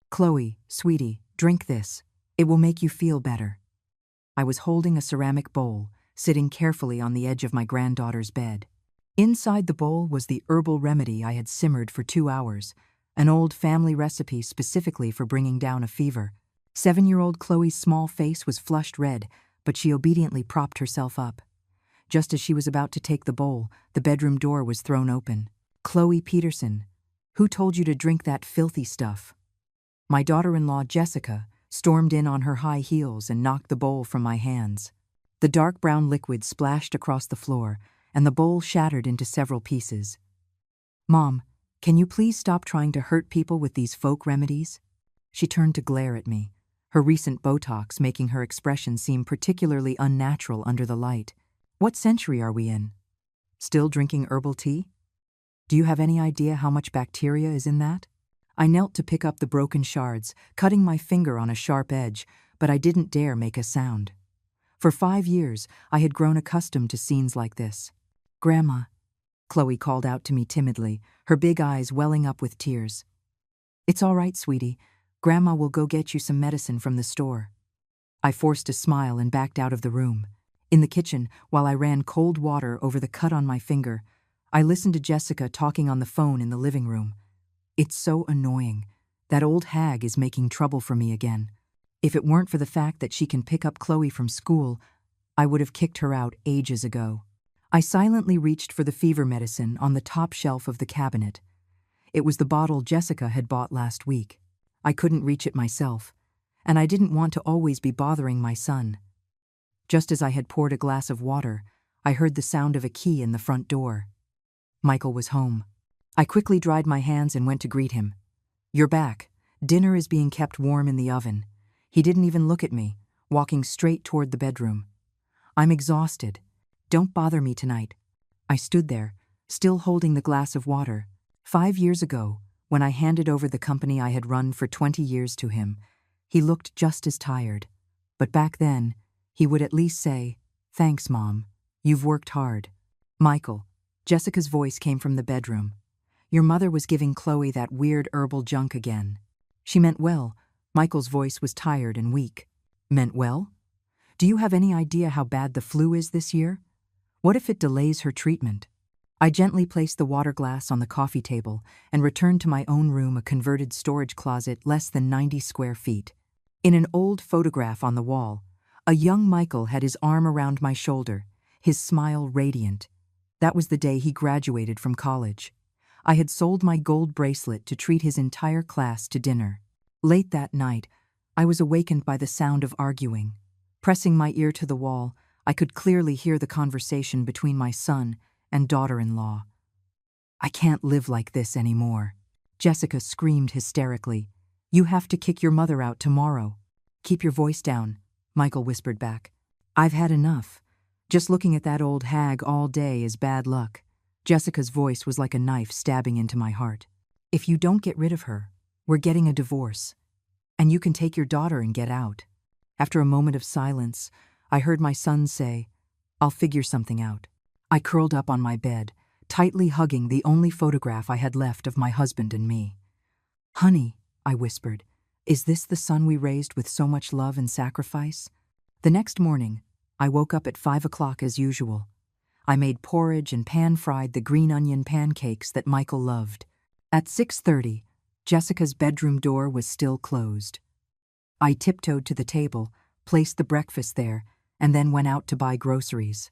"Chloe, sweetie, drink this. It will make you feel better." I was holding a ceramic bowl, sitting carefully on the edge of my granddaughter's bed. Inside the bowl was the herbal remedy I had simmered for 2 hours, an old family recipe specifically for bringing down a fever. 7-year-old Chloe's small face was flushed red, but she obediently propped herself up. Just as she was about to take the bowl, the bedroom door was thrown open. "Chloe Peterson, who told you to drink that filthy stuff?" My daughter-in-law, Jessica, stormed in on her high heels and knocked the bowl from my hands. The dark brown liquid splashed across the floor, and the bowl shattered into several pieces. "Mom, can you please stop trying to hurt people with these folk remedies?" She turned to glare at me, her recent Botox making her expression seem particularly unnatural under the light. "What century are we in? Still drinking herbal tea? Do you have any idea how much bacteria is in that?" I knelt to pick up the broken shards, cutting my finger on a sharp edge, but I didn't dare make a sound. For 5 years, I had grown accustomed to scenes like this. "Grandma," Chloe called out to me timidly, her big eyes welling up with tears. "It's all right, sweetie. Grandma will go get you some medicine from the store." I forced a smile and backed out of the room. In the kitchen, while I ran cold water over the cut on my finger, I listened to Jessica talking on the phone in the living room. "It's so annoying. That old hag is making trouble for me again. If it weren't for the fact that she can pick up Chloe from school, I would have kicked her out ages ago." I silently reached for the fever medicine on the top shelf of the cabinet. It was the bottle Jessica had bought last week. I couldn't reach it myself, and I didn't want to always be bothering my son. Just as I had poured a glass of water, I heard the sound of a key in the front door. Michael was home. I quickly dried my hands and went to greet him. "You're back. Dinner is being kept warm in the oven." He didn't even look at me, walking straight toward the bedroom. "I'm exhausted. Don't bother me tonight." I stood there, still holding the glass of water. 5 years ago, when I handed over the company I had run for 20 years to him, he looked just as tired. But back then, he would at least say, "Thanks, Mom. You've worked hard." "Michael," Jessica's voice came from the bedroom. "Your mother was giving Chloe that weird herbal junk again." "She meant well." Michael's voice was tired and weak. "Meant well? Do you have any idea how bad the flu is this year? What if it delays her treatment?" I gently placed the water glass on the coffee table and returned to my own room, a converted storage closet less than 90 square feet. In an old photograph on the wall, a young Michael had his arm around my shoulder, his smile radiant. That was the day he graduated from college. I had sold my gold bracelet to treat his entire class to dinner. Late that night, I was awakened by the sound of arguing. Pressing my ear to the wall, I could clearly hear the conversation between my son and daughter-in-law. "I can't live like this anymore," Jessica screamed hysterically. "You have to kick your mother out tomorrow." "Keep your voice down," Michael whispered back. "I've had enough. Just looking at that old hag all day is bad luck." Jessica's voice was like a knife stabbing into my heart. "If you don't get rid of her, we're getting a divorce. And you can take your daughter and get out." After a moment of silence, I heard my son say, "I'll figure something out." I curled up on my bed, tightly hugging the only photograph I had left of my husband and me. "Honey," I whispered, "is this the son we raised with so much love and sacrifice?" The next morning, I woke up at 5 o'clock as usual. I made porridge and pan-fried the green onion pancakes that Michael loved. At 6:30, Jessica's bedroom door was still closed. I tiptoed to the table, placed the breakfast there, and then went out to buy groceries.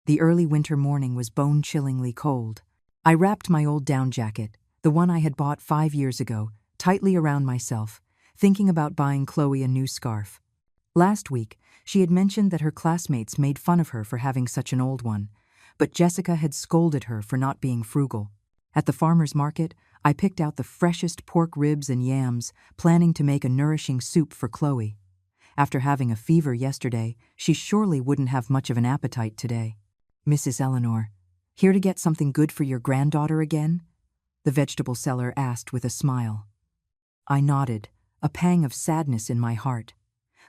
The early winter morning was bone-chillingly cold. I wrapped my old down jacket, the one I had bought 5 years ago, tightly around myself, thinking about buying Chloe a new scarf. Last week, she had mentioned that her classmates made fun of her for having such an old one, but Jessica had scolded her for not being frugal. At the farmer's market, I picked out the freshest pork ribs and yams, planning to make a nourishing soup for Chloe. After having a fever yesterday, she surely wouldn't have much of an appetite today. "Mrs. Eleanor, here to get something good for your granddaughter again?" the vegetable seller asked with a smile. I nodded, a pang of sadness in my heart.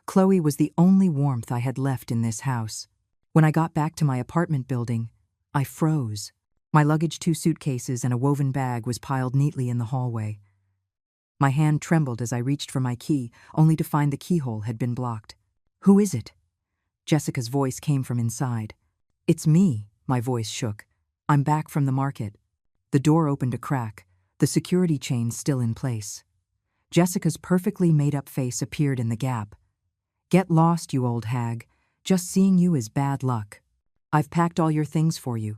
Chloe was the only warmth I had left in this house. When I got back to my apartment building, I froze. My luggage, 2 suitcases, and a woven bag was piled neatly in the hallway. My hand trembled as I reached for my key, only to find the keyhole had been blocked. "Who is it?" Jessica's voice came from inside. "It's me," my voice shook. "I'm back from the market." The door opened a crack, the security chain still in place. Jessica's perfectly made-up face appeared in the gap. "Get lost, you old hag. Just seeing you is bad luck. I've packed all your things for you.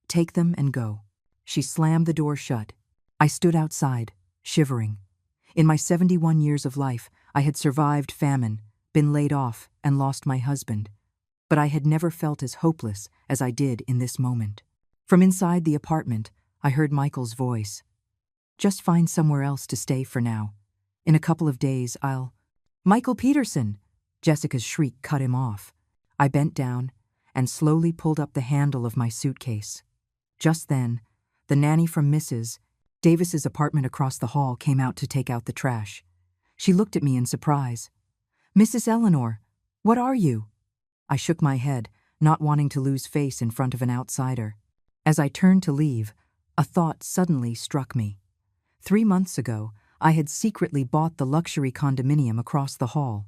Take them and go." She slammed the door shut. I stood outside, shivering. In my 71 years of life, I had survived famine, been laid off, and lost my husband. But I had never felt as hopeless as I did in this moment. From inside the apartment, I heard Michael's voice. "Just find somewhere else to stay for now. In a couple of days, I'll—" "Michael Peterson!" Jessica's shriek cut him off. I bent down and slowly pulled up the handle of my suitcase. Just then, the nanny from Mrs. Davis's apartment across the hall came out to take out the trash. She looked at me in surprise. "Mrs. Eleanor, what are you?" I shook my head, not wanting to lose face in front of an outsider. As I turned to leave, a thought suddenly struck me. 3 months ago, I had secretly bought the luxury condominium across the hall.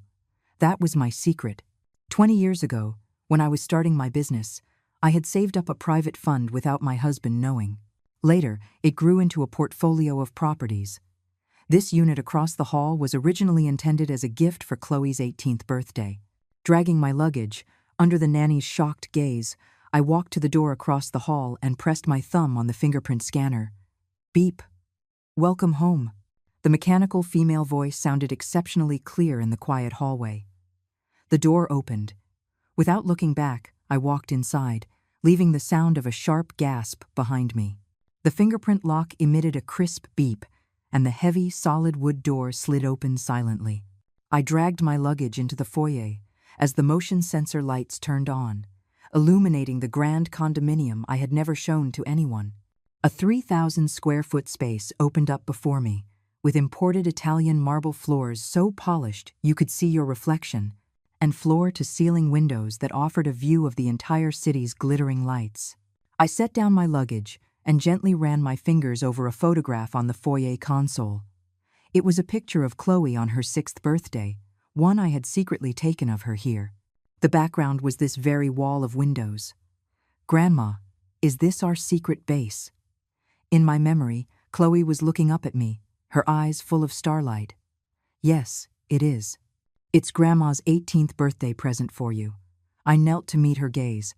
That was my secret. 20 years ago, when I was starting my business, I had saved up a private fund without my husband knowing. Later, it grew into a portfolio of properties. This unit across the hall was originally intended as a gift for Chloe's 18th birthday. Dragging my luggage, under the nanny's shocked gaze, I walked to the door across the hall and pressed my thumb on the fingerprint scanner. Beep. "Welcome home." The mechanical female voice sounded exceptionally clear in the quiet hallway. The door opened. Without looking back, I walked inside, leaving the sound of a sharp gasp behind me. The fingerprint lock emitted a crisp beep, and the heavy, solid wood door slid open silently. I dragged my luggage into the foyer as the motion sensor lights turned on, illuminating the grand condominium I had never shown to anyone. A 3,000-square-foot space opened up before me, with imported Italian marble floors so polished you could see your reflection, and floor-to-ceiling windows that offered a view of the entire city's glittering lights. I set down my luggage and gently ran my fingers over a photograph on the foyer console. It was a picture of Chloe on her 6th birthday, one I had secretly taken of her here. The background was this very wall of windows. "Grandma, is this our secret base?" In my memory, Chloe was looking up at me, her eyes full of starlight. "Yes, it is. It's Grandma's 18th birthday present for you." I knelt to meet her gaze.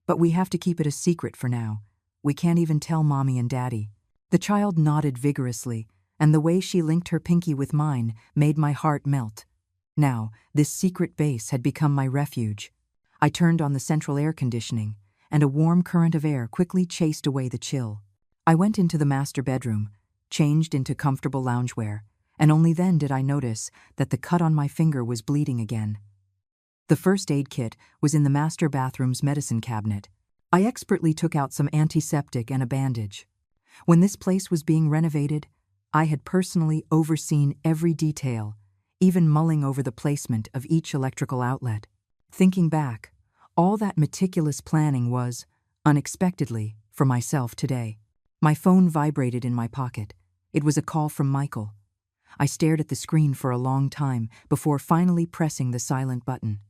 "But we have to keep it a secret for now. We can't even tell Mommy and Daddy." The child nodded vigorously, and the way she linked her pinky with mine made my heart melt. Now, this secret base had become my refuge. I turned on the central air conditioning, and a warm current of air quickly chased away the chill. I went into the master bedroom, changed into comfortable loungewear, and only then did I notice that the cut on my finger was bleeding again. The first aid kit was in the master bathroom's medicine cabinet. I expertly took out some antiseptic and a bandage. When this place was being renovated, I had personally overseen every detail, even mulling over the placement of each electrical outlet. Thinking back, all that meticulous planning was, unexpectedly, for myself today. My phone vibrated in my pocket. It was a call from Michael. I stared at the screen for a long time before finally pressing the silent button.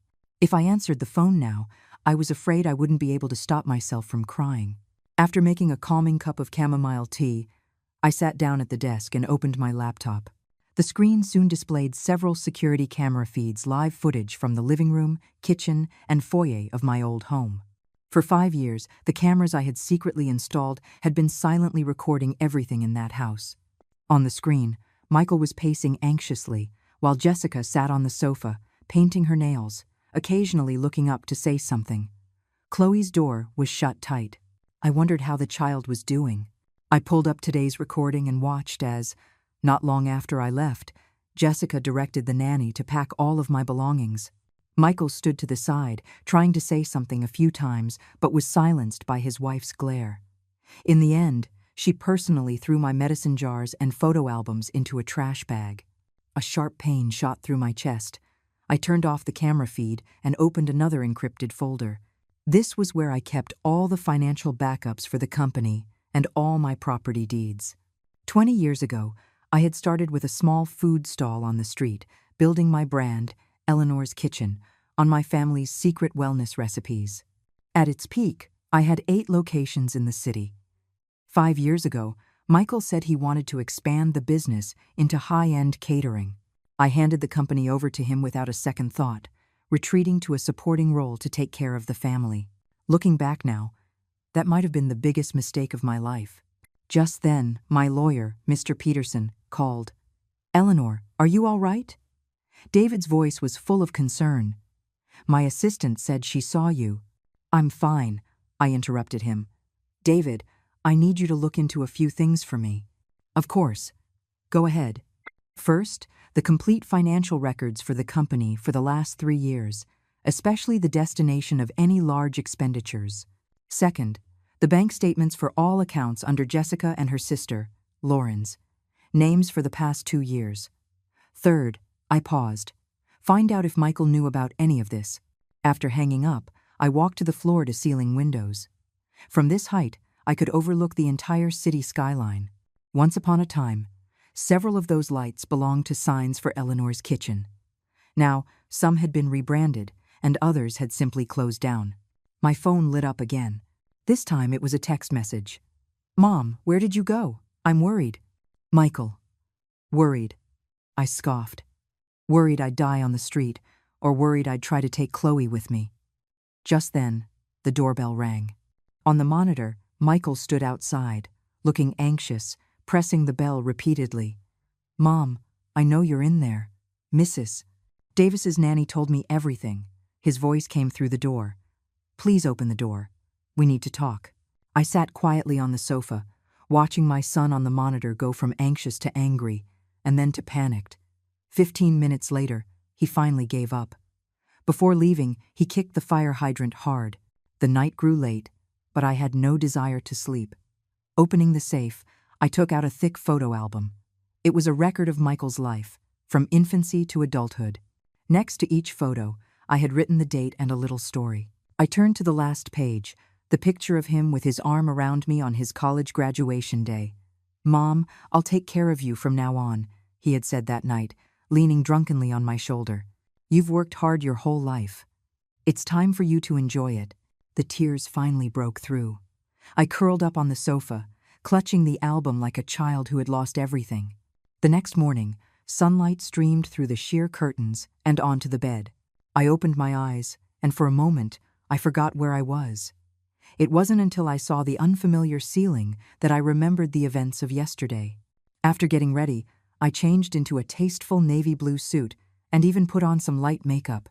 If I answered the phone now, I was afraid I wouldn't be able to stop myself from crying. After making a calming cup of chamomile tea, I sat down at the desk and opened my laptop. The screen soon displayed several security camera feeds, live footage from the living room, kitchen, and foyer of my old home. For 5 years, the cameras I had secretly installed had been silently recording everything in that house. On the screen, Michael was pacing anxiously, while Jessica sat on the sofa, painting her nails, occasionally looking up to say something. Chloe's door was shut tight. I wondered how the child was doing. I pulled up today's recording and watched as, not long after I left, Jessica directed the nanny to pack all of my belongings. Michael stood to the side, trying to say something a few times, but was silenced by his wife's glare. In the end, she personally threw my medicine jars and photo albums into a trash bag. A sharp pain shot through my chest. I turned off the camera feed and opened another encrypted folder. This was where I kept all the financial backups for the company and all my property deeds. 20 years ago, I had started with a small food stall on the street, building my brand, Eleanor's Kitchen, on my family's secret wellness recipes. At its peak, I had 8 locations in the city. 5 years ago, Michael said he wanted to expand the business into high-end catering. I handed the company over to him without a second thought, retreating to a supporting role to take care of the family. Looking back now, that might have been the biggest mistake of my life. Just then, my lawyer, Mr. Peterson, called. "Eleanor, are you all right?" David's voice was full of concern. "My assistant said she saw you." "I'm fine," I interrupted him. "David, I need you to look into a few things for me." "Of course. Go ahead." "First, the complete financial records for the company for the last 3 years, especially the destination of any large expenditures. Second, the bank statements for all accounts under Jessica and her sister, Lauren's. Names for the past 2 years. Third," I paused. "Find out if Michael knew about any of this." After hanging up, I walked to the floor-to-ceiling windows. From this height, I could overlook the entire city skyline. Once upon a time, several of those lights belonged to signs for Eleanor's Kitchen. Now, some had been rebranded, and others had simply closed down. My phone lit up again. This time it was a text message. "Mom, where did you go? I'm worried." "Michael." "Worried?" I scoffed. Worried I'd die on the street, or worried I'd try to take Chloe with me. Just then, the doorbell rang. On the monitor, Michael stood outside, looking anxious, pressing the bell repeatedly. "Mom, I know you're in there. Mrs. Davis's nanny told me everything." His voice came through the door. "Please open the door. We need to talk." I sat quietly on the sofa, watching my son on the monitor go from anxious to angry, and then to panicked. 15 minutes later, he finally gave up. Before leaving, he kicked the fire hydrant hard. The night grew late, but I had no desire to sleep. Opening the safe, I took out a thick photo album. It was a record of Michael's life, from infancy to adulthood. Next to each photo, I had written the date and a little story. I turned to the last page, the picture of him with his arm around me on his college graduation day. "Mom, I'll take care of you from now on," he had said that night, leaning drunkenly on my shoulder. "You've worked hard your whole life. It's time for you to enjoy it." The tears finally broke through. I curled up on the sofa, clutching the album like a child who had lost everything. The next morning, sunlight streamed through the sheer curtains and onto the bed. I opened my eyes, and for a moment, I forgot where I was. It wasn't until I saw the unfamiliar ceiling that I remembered the events of yesterday. After getting ready, I changed into a tasteful navy blue suit and even put on some light makeup.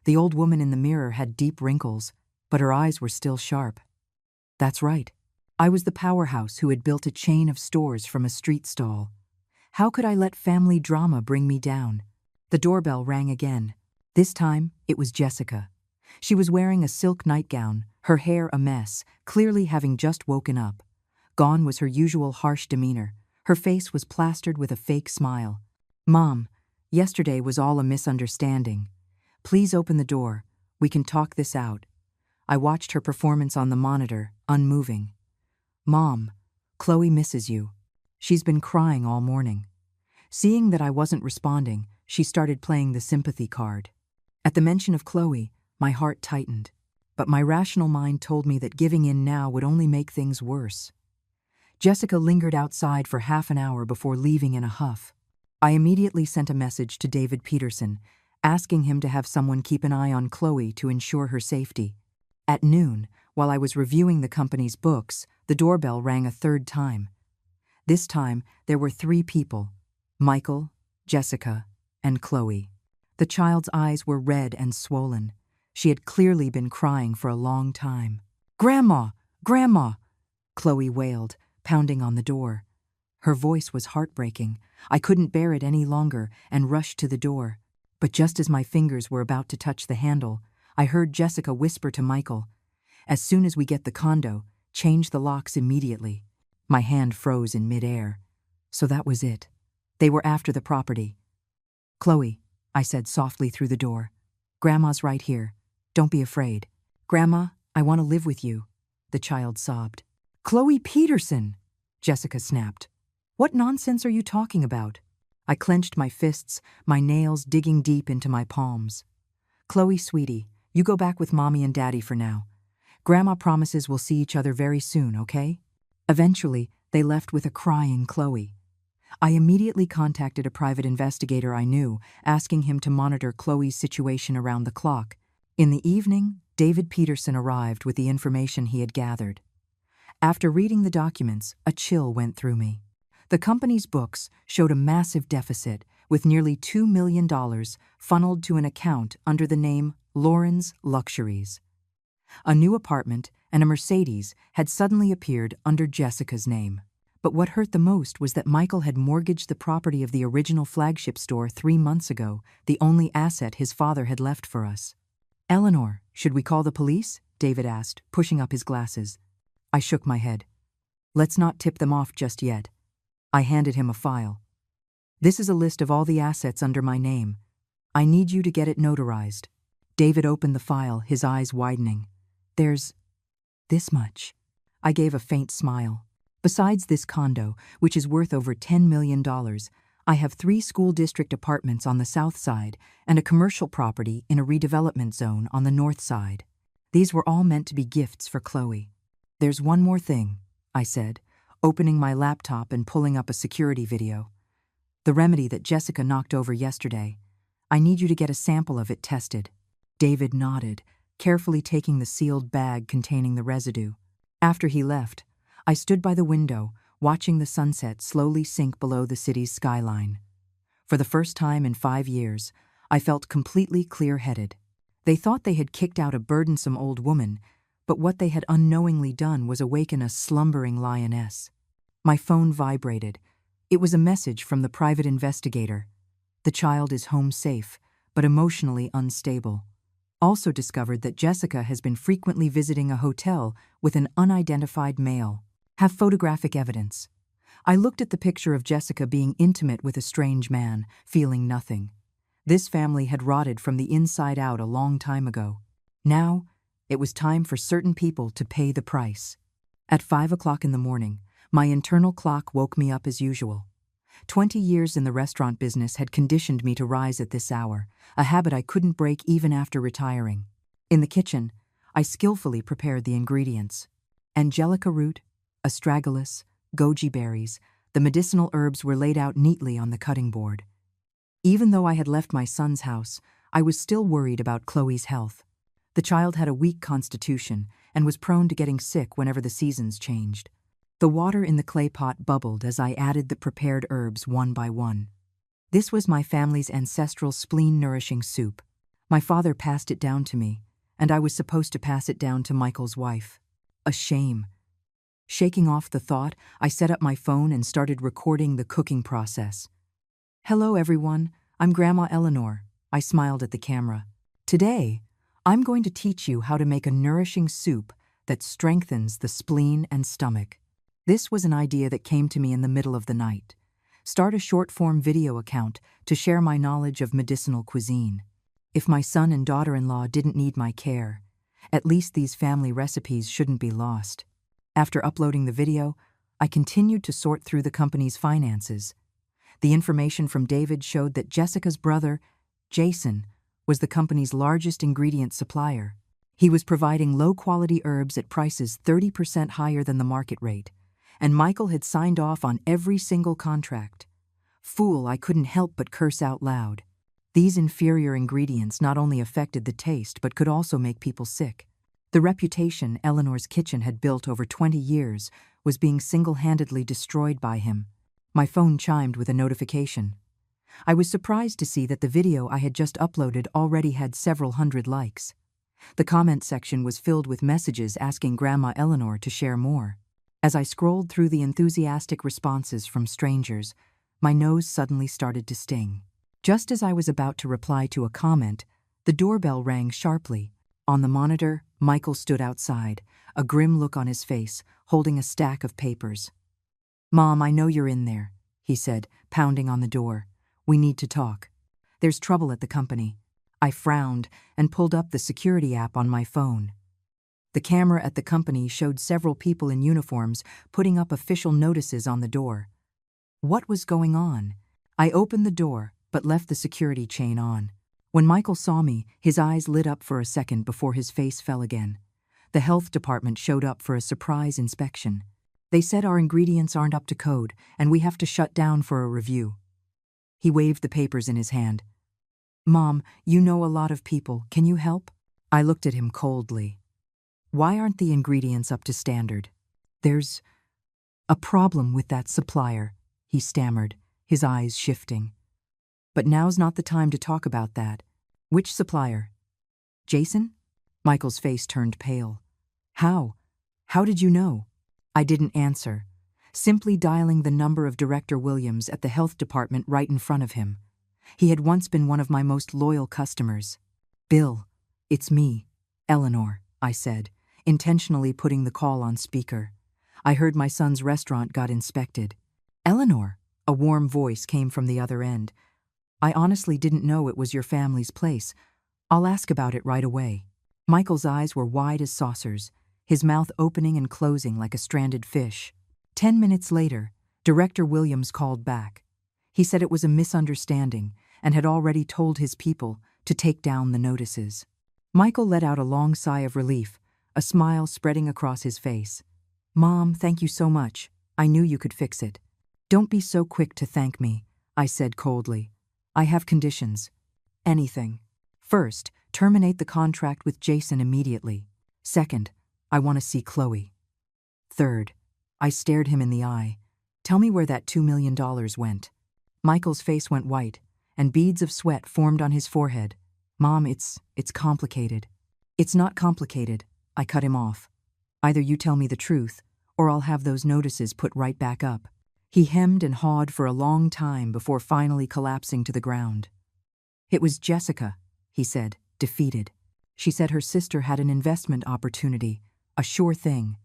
The old woman in the mirror had deep wrinkles, but her eyes were still sharp. That's right. I was the powerhouse who had built a chain of stores from a street stall. How could I let family drama bring me down? The doorbell rang again. This time, it was Jessica. She was wearing a silk nightgown, her hair a mess, clearly having just woken up. Gone was her usual harsh demeanor. Her face was plastered with a fake smile. "Mom, yesterday was all a misunderstanding. Please open the door. We can talk this out." I watched her performance on the monitor, unmoving. "Mom, Chloe misses you. She's been crying all morning." Seeing that I wasn't responding, she started playing the sympathy card. At the mention of Chloe, my heart tightened, but my rational mind told me that giving in now would only make things worse. Jessica lingered outside for half an hour before leaving in a huff. I immediately sent a message to David Peterson, asking him to have someone keep an eye on Chloe to ensure her safety. At noon, while I was reviewing the company's books, the doorbell rang a third time. This time, there were 3 people: Michael, Jessica, and Chloe. The child's eyes were red and swollen. She had clearly been crying for a long time. "Grandma! Grandma!" Chloe wailed, pounding on the door. Her voice was heartbreaking. I couldn't bear it any longer and rushed to the door. But just as my fingers were about to touch the handle, I heard Jessica whisper to Michael, "As soon as we get the condo, change the locks immediately." My hand froze in midair. So that was it. They were after the property. "Chloe," I said softly through the door, "Grandma's right here. Don't be afraid." "Grandma, I want to live with you," the child sobbed. "Chloe Peterson!" Jessica snapped. What nonsense are you talking about? I clenched my fists, my nails digging deep into my palms. Chloe, sweetie, you go back with Mommy and Daddy for now. Grandma promises we'll see each other very soon, okay? Eventually, they left with a crying Chloe. I immediately contacted a private investigator I knew, asking him to monitor Chloe's situation around the clock. In the evening, David Peterson arrived with the information he had gathered. After reading the documents, a chill went through me. The company's books showed a massive deficit, with nearly $2 million funneled to an account under the name Lauren's Luxuries. A new apartment and a Mercedes had suddenly appeared under Jessica's name. But what hurt the most was that Michael had mortgaged the property of the original flagship store 3 months ago, the only asset his father had left for us. Eleanor, should we call the police? David asked, pushing up his glasses. I shook my head. Let's not tip them off just yet. I handed him a file. This is a list of all the assets under my name. I need you to get it notarized. David opened the file, his eyes widening. There's this much. I gave a faint smile. Besides this condo, which is worth over $10 million, I have 3 school district apartments on the south side and a commercial property in a redevelopment zone on the north side. These were all meant to be gifts for Chloe. There's one more thing, I said, opening my laptop and pulling up a security video. The remedy that Jessica knocked over yesterday. I need you to get a sample of it tested. David nodded, carefully taking the sealed bag containing the residue. After he left, I stood by the window, watching the sunset slowly sink below the city's skyline. For the first time in 5 years, I felt completely clear-headed. They thought they had kicked out a burdensome old woman, but what they had unknowingly done was awaken a slumbering lioness. My phone vibrated. It was a message from the private investigator. The child is home safe, but emotionally unstable. Also discovered that Jessica has been frequently visiting a hotel with an unidentified male. Have photographic evidence. I looked at the picture of Jessica being intimate with a strange man, feeling nothing. This family had rotted from the inside out a long time ago. Now, it was time for certain people to pay the price. At 5 o'clock in the morning, my internal clock woke me up as usual. 20 years in the restaurant business had conditioned me to rise at this hour, a habit I couldn't break even after retiring. In the kitchen, I skillfully prepared the ingredients. Angelica root, astragalus, goji berries, the medicinal herbs were laid out neatly on the cutting board. Even though I had left my son's house, I was still worried about Chloe's health. The child had a weak constitution and was prone to getting sick whenever the seasons changed. The water in the clay pot bubbled as I added the prepared herbs one by one. This was my family's ancestral spleen-nourishing soup. My father passed it down to me, and I was supposed to pass it down to Michael's wife. A shame. Shaking off the thought, I set up my phone and started recording the cooking process. Hello everyone, I'm Grandma Eleanor. I smiled at the camera. Today, I'm going to teach you how to make a nourishing soup that strengthens the spleen and stomach. This was an idea that came to me in the middle of the night. Start a short-form video account to share my knowledge of medicinal cuisine. If my son and daughter-in-law didn't need my care, at least these family recipes shouldn't be lost. After uploading the video, I continued to sort through the company's finances. The information from David showed that Jessica's brother, Jason, was the company's largest ingredient supplier. He was providing low-quality herbs at prices 30% higher than the market rate, and Michael had signed off on every single contract. Fool, I couldn't help but curse out loud. These inferior ingredients not only affected the taste but could also make people sick. The reputation Eleanor's kitchen had built over 20 years was being single-handedly destroyed by him. My phone chimed with a notification. I was surprised to see that the video I had just uploaded already had several hundred likes. The comment section was filled with messages asking Grandma Eleanor to share more. As I scrolled through the enthusiastic responses from strangers, my nose suddenly started to sting. Just as I was about to reply to a comment, the doorbell rang sharply. On the monitor, Michael stood outside, a grim look on his face, holding a stack of papers. "Mom, I know you're in there," he said, pounding on the door. "We need to talk. There's trouble at the company." I frowned and pulled up the security app on my phone. The camera at the company showed several people in uniforms putting up official notices on the door. What was going on? I opened the door, but left the security chain on. When Michael saw me, his eyes lit up for a second before his face fell again. The health department showed up for a surprise inspection. They said our ingredients aren't up to code, and we have to shut down for a review. He waved the papers in his hand. Mom, you know a lot of people. Can you help? I looked at him coldly. Why aren't the ingredients up to standard? There's a problem with that supplier, he stammered, his eyes shifting. But now's not the time to talk about that. Which supplier? Jason? Michael's face turned pale. How? How did you know? I didn't answer, simply dialing the number of Director Williams at the health department right in front of him. He had once been one of my most loyal customers. Bill, it's me, Eleanor, I said, intentionally putting the call on speaker. I heard my son's restaurant got inspected. Eleanor, a warm voice came from the other end. I honestly didn't know it was your family's place. I'll ask about it right away. Michael's eyes were wide as saucers, his mouth opening and closing like a stranded fish. 10 minutes later, Director Williams called back. He said it was a misunderstanding and had already told his people to take down the notices. Michael let out a long sigh of relief, a smile spreading across his face. Mom, thank you so much. I knew you could fix it. Don't be so quick to thank me, I said coldly. I have conditions. Anything. First, terminate the contract with Jason immediately. Second, I want to see Chloe. Third, I stared him in the eye. Tell me where that $2 million went. Michael's face went white, and beads of sweat formed on his forehead. Mom, it's complicated. It's not complicated, I cut him off. Either you tell me the truth, or I'll have those notices put right back up. He hemmed and hawed for a long time before finally collapsing to the ground. It was Jessica, he said, defeated. She said her sister had an investment opportunity, a sure thing.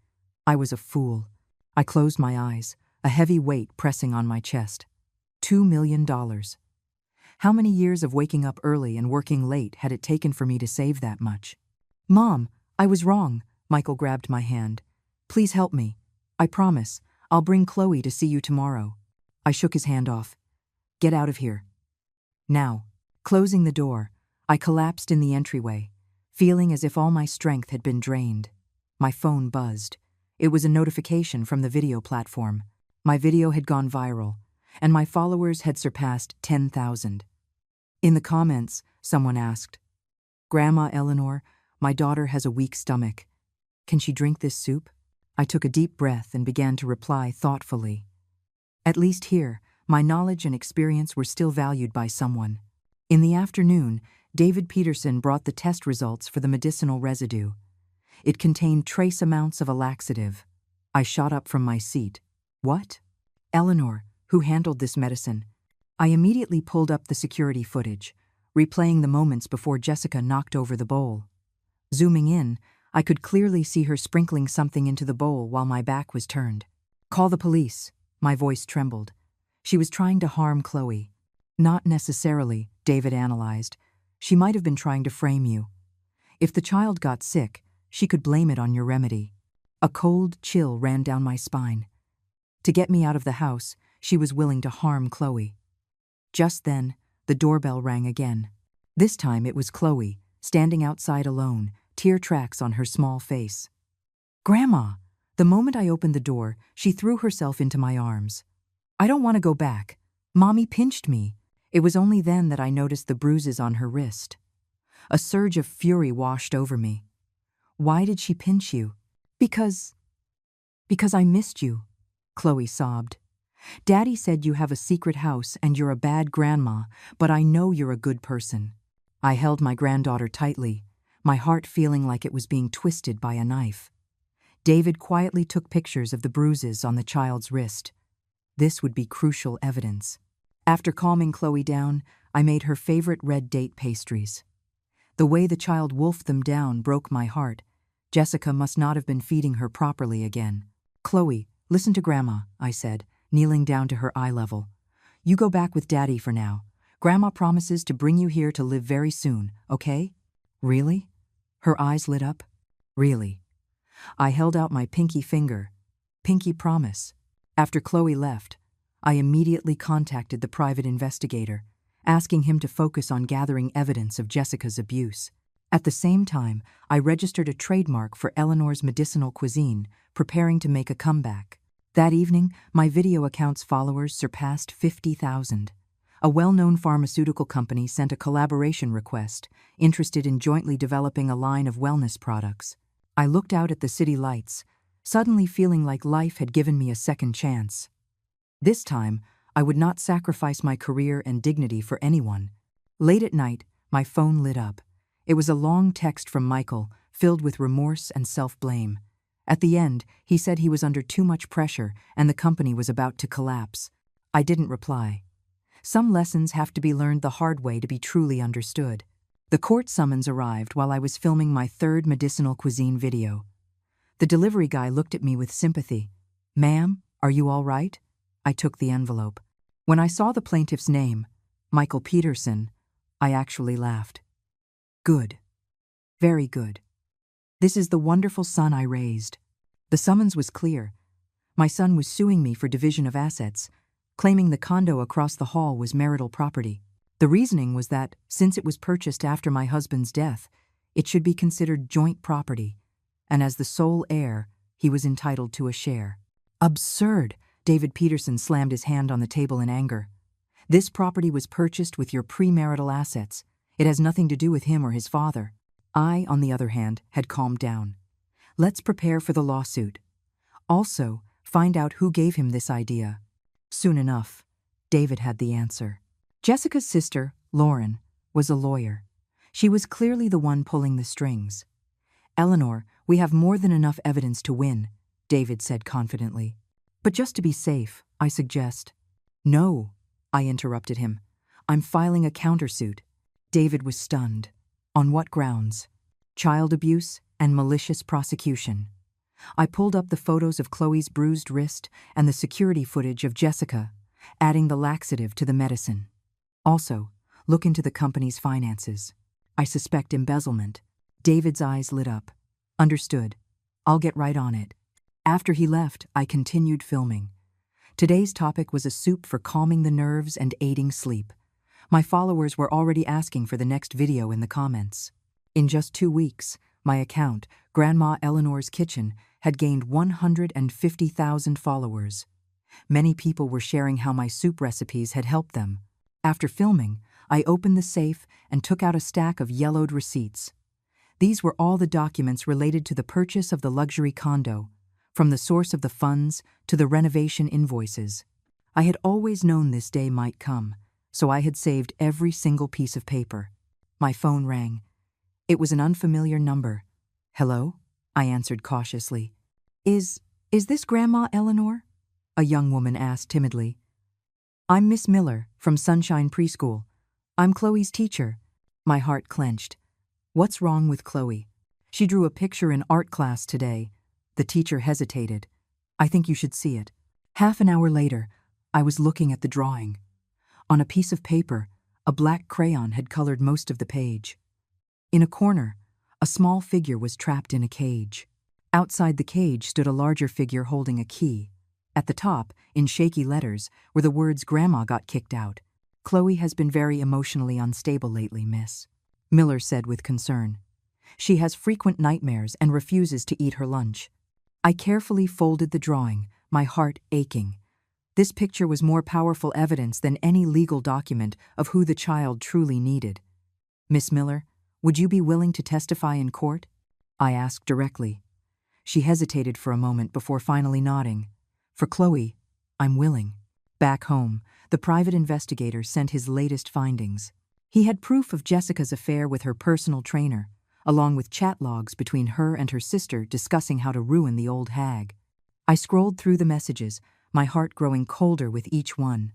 I was a fool. I closed my eyes, a heavy weight pressing on my chest. $2 million. How many years of waking up early and working late had it taken for me to save that much? Mom, I was wrong. Michael grabbed my hand. Please help me. I promise. I'll bring Chloe to see you tomorrow. I shook his hand off. Get out of here. Now. Closing the door, I collapsed in the entryway, feeling as if all my strength had been drained. My phone buzzed. It was a notification from the video platform. My video had gone viral, and my followers had surpassed 10,000. In the comments, someone asked, Grandma Eleanor, my daughter has a weak stomach. Can she drink this soup? I took a deep breath and began to reply thoughtfully. At least here, my knowledge and experience were still valued by someone. In the afternoon, David Peterson brought the test results for the medicinal residue. It contained trace amounts of a laxative. I shot up from my seat. What? Eleanor, who handled this medicine. I immediately pulled up the security footage, replaying the moments before Jessica knocked over the bowl. Zooming in, I could clearly see her sprinkling something into the bowl while my back was turned. Call the police. My voice trembled. She was trying to harm Chloe. Not necessarily, David analyzed. She might have been trying to frame you. If the child got sick, she could blame it on your remedy. A cold chill ran down my spine. To get me out of the house, she was willing to harm Chloe. Just then, the doorbell rang again. This time it was Chloe, standing outside alone, tear tracks on her small face. Grandma! The moment I opened the door, she threw herself into my arms. I don't want to go back. Mommy pinched me. It was only then that I noticed the bruises on her wrist. A surge of fury washed over me. Why did she pinch you? Because I missed you, Chloe sobbed. Daddy said you have a secret house and you're a bad grandma, but I know you're a good person. I held my granddaughter tightly, my heart feeling like it was being twisted by a knife. David quietly took pictures of the bruises on the child's wrist. This would be crucial evidence. After calming Chloe down, I made her favorite red date pastries. The way the child wolfed them down broke my heart. Jessica must not have been feeding her properly again. Chloe, listen to Grandma, I said, kneeling down to her eye level. You go back with Daddy for now. Grandma promises to bring you here to live very soon, okay? Really? Her eyes lit up. Really? I held out my pinky finger. Pinky promise. After Chloe left, I immediately contacted the private investigator, asking him to focus on gathering evidence of Jessica's abuse. At the same time, I registered a trademark for Eleanor's medicinal cuisine, preparing to make a comeback. That evening, my video account's followers surpassed 50,000. A well-known pharmaceutical company sent a collaboration request, interested in jointly developing a line of wellness products. I looked out at the city lights, suddenly feeling like life had given me a second chance. This time, I would not sacrifice my career and dignity for anyone. Late at night, my phone lit up. It was a long text from Michael, filled with remorse and self-blame. At the end, he said he was under too much pressure and the company was about to collapse. I didn't reply. Some lessons have to be learned the hard way to be truly understood. The court summons arrived while I was filming my third medicinal cuisine video. The delivery guy looked at me with sympathy. "Ma'am, are you all right?" I took the envelope. When I saw the plaintiff's name, Michael Peterson, I actually laughed. Good. Very good. This is the wonderful son I raised. The summons was clear. My son was suing me for division of assets, claiming the condo across the hall was marital property. The reasoning was that, since it was purchased after my husband's death, it should be considered joint property, and as the sole heir, he was entitled to a share. Absurd! David Peterson slammed his hand on the table in anger. This property was purchased with your premarital assets. It has nothing to do with him or his father. I, on the other hand, had calmed down. Let's prepare for the lawsuit. Also, find out who gave him this idea. Soon enough, David had the answer. Jessica's sister, Lauren, was a lawyer. She was clearly the one pulling the strings. "Eleanor, we have more than enough evidence to win," David said confidently. "But just to be safe, I suggest—" "No," I interrupted him. "I'm filing a countersuit." David was stunned. On what grounds? Child abuse and malicious prosecution. I pulled up the photos of Chloe's bruised wrist and the security footage of Jessica, adding the laxative to the medicine. Also, look into the company's finances. I suspect embezzlement. David's eyes lit up. Understood. I'll get right on it. After he left, I continued filming. Today's topic was a soup for calming the nerves and aiding sleep. My followers were already asking for the next video in the comments. In just 2 weeks, my account, Grandma Eleanor's Kitchen, had gained 150,000 followers. Many people were sharing how my soup recipes had helped them. After filming, I opened the safe and took out a stack of yellowed receipts. These were all the documents related to the purchase of the luxury condo, from the source of the funds to the renovation invoices. I had always known this day might come, so I had saved every single piece of paper. My phone rang. It was an unfamiliar number. "Hello?" I answered cautiously. Is this Grandma Eleanor?" a young woman asked timidly. "I'm Miss Miller, from Sunshine Preschool. I'm Chloe's teacher." My heart clenched. What's wrong with Chloe? She drew a picture in art class today. The teacher hesitated. "I think you should see it." Half an hour later, I was looking at the drawing. On a piece of paper, a black crayon had colored most of the page. In a corner, a small figure was trapped in a cage. Outside the cage stood a larger figure holding a key. At the top, in shaky letters, were the words "Grandma got kicked out." "Chloe has been very emotionally unstable lately, Miss," Miller said with concern. "She has frequent nightmares and refuses to eat her lunch." I carefully folded the drawing, my heart aching. This picture was more powerful evidence than any legal document of who the child truly needed. "Miss Miller, would you be willing to testify in court?" I asked directly. She hesitated for a moment before finally nodding. "For Chloe, I'm willing." Back home, the private investigator sent his latest findings. He had proof of Jessica's affair with her personal trainer, along with chat logs between her and her sister discussing how to ruin the old hag. I scrolled through the messages, my heart growing colder with each one.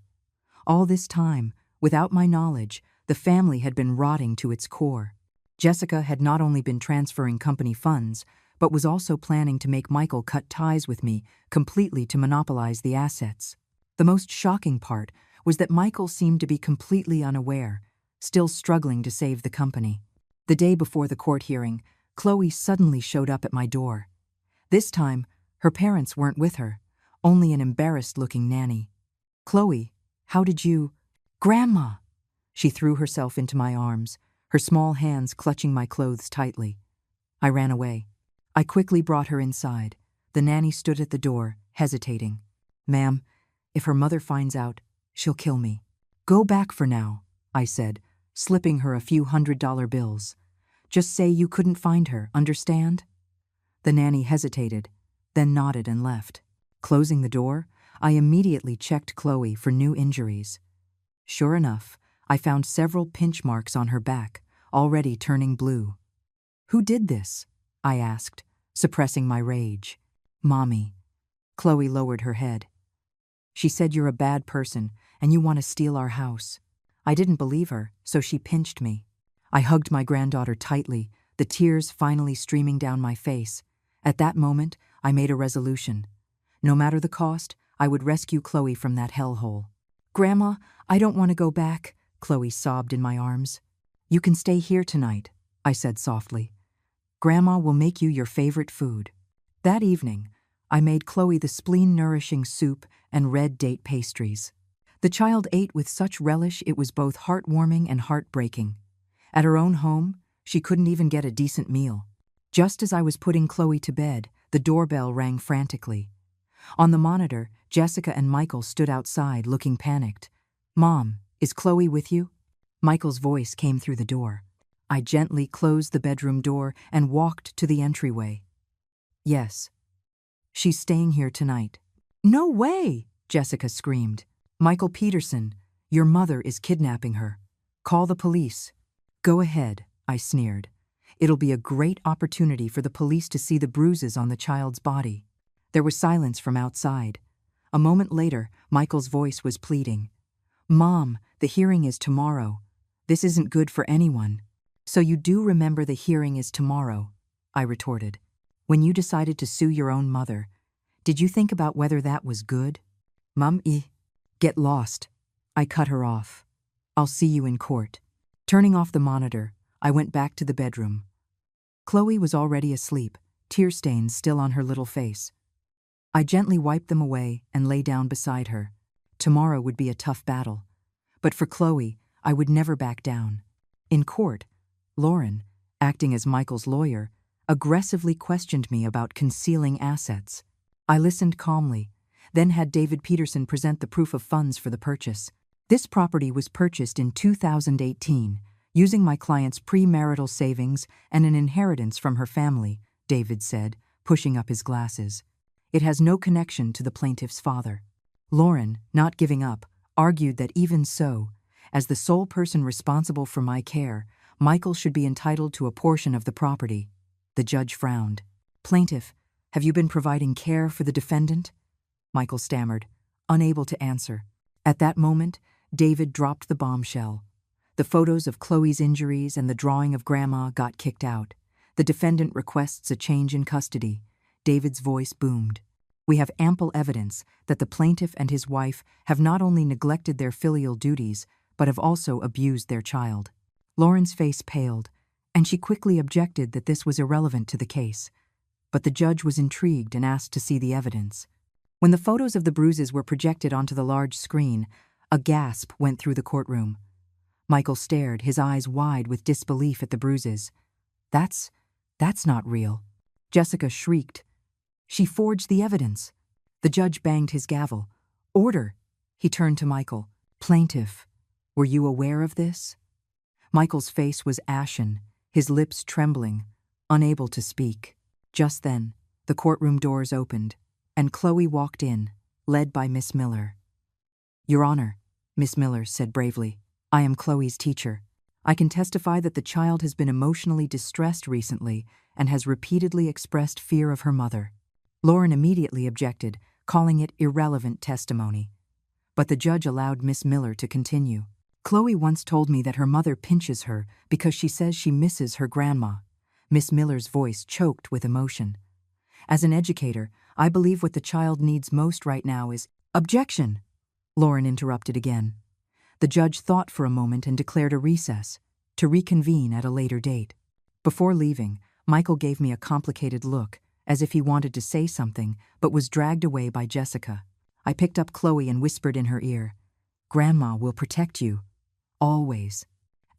All this time, without my knowledge, the family had been rotting to its core. Jessica had not only been transferring company funds, but was also planning to make Michael cut ties with me completely to monopolize the assets. The most shocking part was that Michael seemed to be completely unaware, still struggling to save the company. The day before the court hearing, Chloe suddenly showed up at my door. This time, her parents weren't with her, only an embarrassed-looking nanny. Chloe, how did you— Grandma! She threw herself into my arms, her small hands clutching my clothes tightly. I ran away. I quickly brought her inside. The nanny stood at the door, hesitating. Ma'am, if her mother finds out, she'll kill me. Go back for now, I said, slipping her a few $100 bills. Just say you couldn't find her, understand? The nanny hesitated, then nodded and left. Closing the door, I immediately checked Chloe for new injuries. Sure enough, I found several pinch marks on her back, already turning blue. Who did this? I asked, suppressing my rage. Mommy. Chloe lowered her head. She said you're a bad person and you want to steal our house. I didn't believe her, so she pinched me. I hugged my granddaughter tightly, the tears finally streaming down my face. At that moment, I made a resolution. No matter the cost, I would rescue Chloe from that hellhole. Grandma, I don't want to go back, Chloe sobbed in my arms. You can stay here tonight, I said softly. Grandma will make you your favorite food. That evening, I made Chloe the spleen-nourishing soup and red date pastries. The child ate with such relish it was both heartwarming and heartbreaking. At her own home, she couldn't even get a decent meal. Just as I was putting Chloe to bed, the doorbell rang frantically. On the monitor, Jessica and Michael stood outside looking panicked. Mom, is Chloe with you? Michael's voice came through the door. I gently closed the bedroom door and walked to the entryway. Yes. She's staying here tonight. No way, Jessica screamed. Michael Peterson, your mother is kidnapping her. Call the police. Go ahead, I sneered. It'll be a great opportunity for the police to see the bruises on the child's body. There was silence from outside. A moment later, Michael's voice was pleading. Mom, the hearing is tomorrow. This isn't good for anyone. So you do remember the hearing is tomorrow, I retorted. When you decided to sue your own mother, did you think about whether that was good? Get lost. I cut her off. I'll see you in court. Turning off the monitor, I went back to the bedroom. Chloe was already asleep, tear stains still on her little face. I gently wiped them away and lay down beside her. Tomorrow would be a tough battle. But for Chloe, I would never back down. In court, Lauren, acting as Michael's lawyer, aggressively questioned me about concealing assets. I listened calmly, then had David Peterson present the proof of funds for the purchase. This property was purchased in 2018, using my client's premarital savings and an inheritance from her family, David said, pushing up his glasses. It has no connection to the plaintiff's father. Lauren, not giving up, argued that even so, as the sole person responsible for my care, Michael should be entitled to a portion of the property. The judge frowned. Plaintiff, have you been providing care for the defendant? Michael stammered, unable to answer. At that moment, David dropped the bombshell. The photos of Chloe's injuries and the drawing of Grandma got kicked out. The defendant requests a change in custody. David's voice boomed. We have ample evidence that the plaintiff and his wife have not only neglected their filial duties, but have also abused their child. Lauren's face paled, and she quickly objected that this was irrelevant to the case. But the judge was intrigued and asked to see the evidence. When the photos of the bruises were projected onto the large screen, a gasp went through the courtroom. Michael stared, his eyes wide with disbelief at the bruises. That's not real. Jessica shrieked. She forged the evidence. The judge banged his gavel. Order! He turned to Michael. Plaintiff, were you aware of this? Michael's face was ashen, his lips trembling, unable to speak. Just then, the courtroom doors opened, and Chloe walked in, led by Miss Miller. Your Honor, Miss Miller said bravely, I am Chloe's teacher. I can testify that the child has been emotionally distressed recently and has repeatedly expressed fear of her mother. Lauren immediately objected, calling it irrelevant testimony. But the judge allowed Miss Miller to continue. Chloe once told me that her mother pinches her because she says she misses her grandma. Miss Miller's voice choked with emotion. As an educator, I believe what the child needs most right now is— Objection! Lauren interrupted again. The judge thought for a moment and declared a recess, to reconvene at a later date. Before leaving, Michael gave me a complicated look, as if he wanted to say something, but was dragged away by Jessica. I picked up Chloe and whispered in her ear, "Grandma will protect you. Always."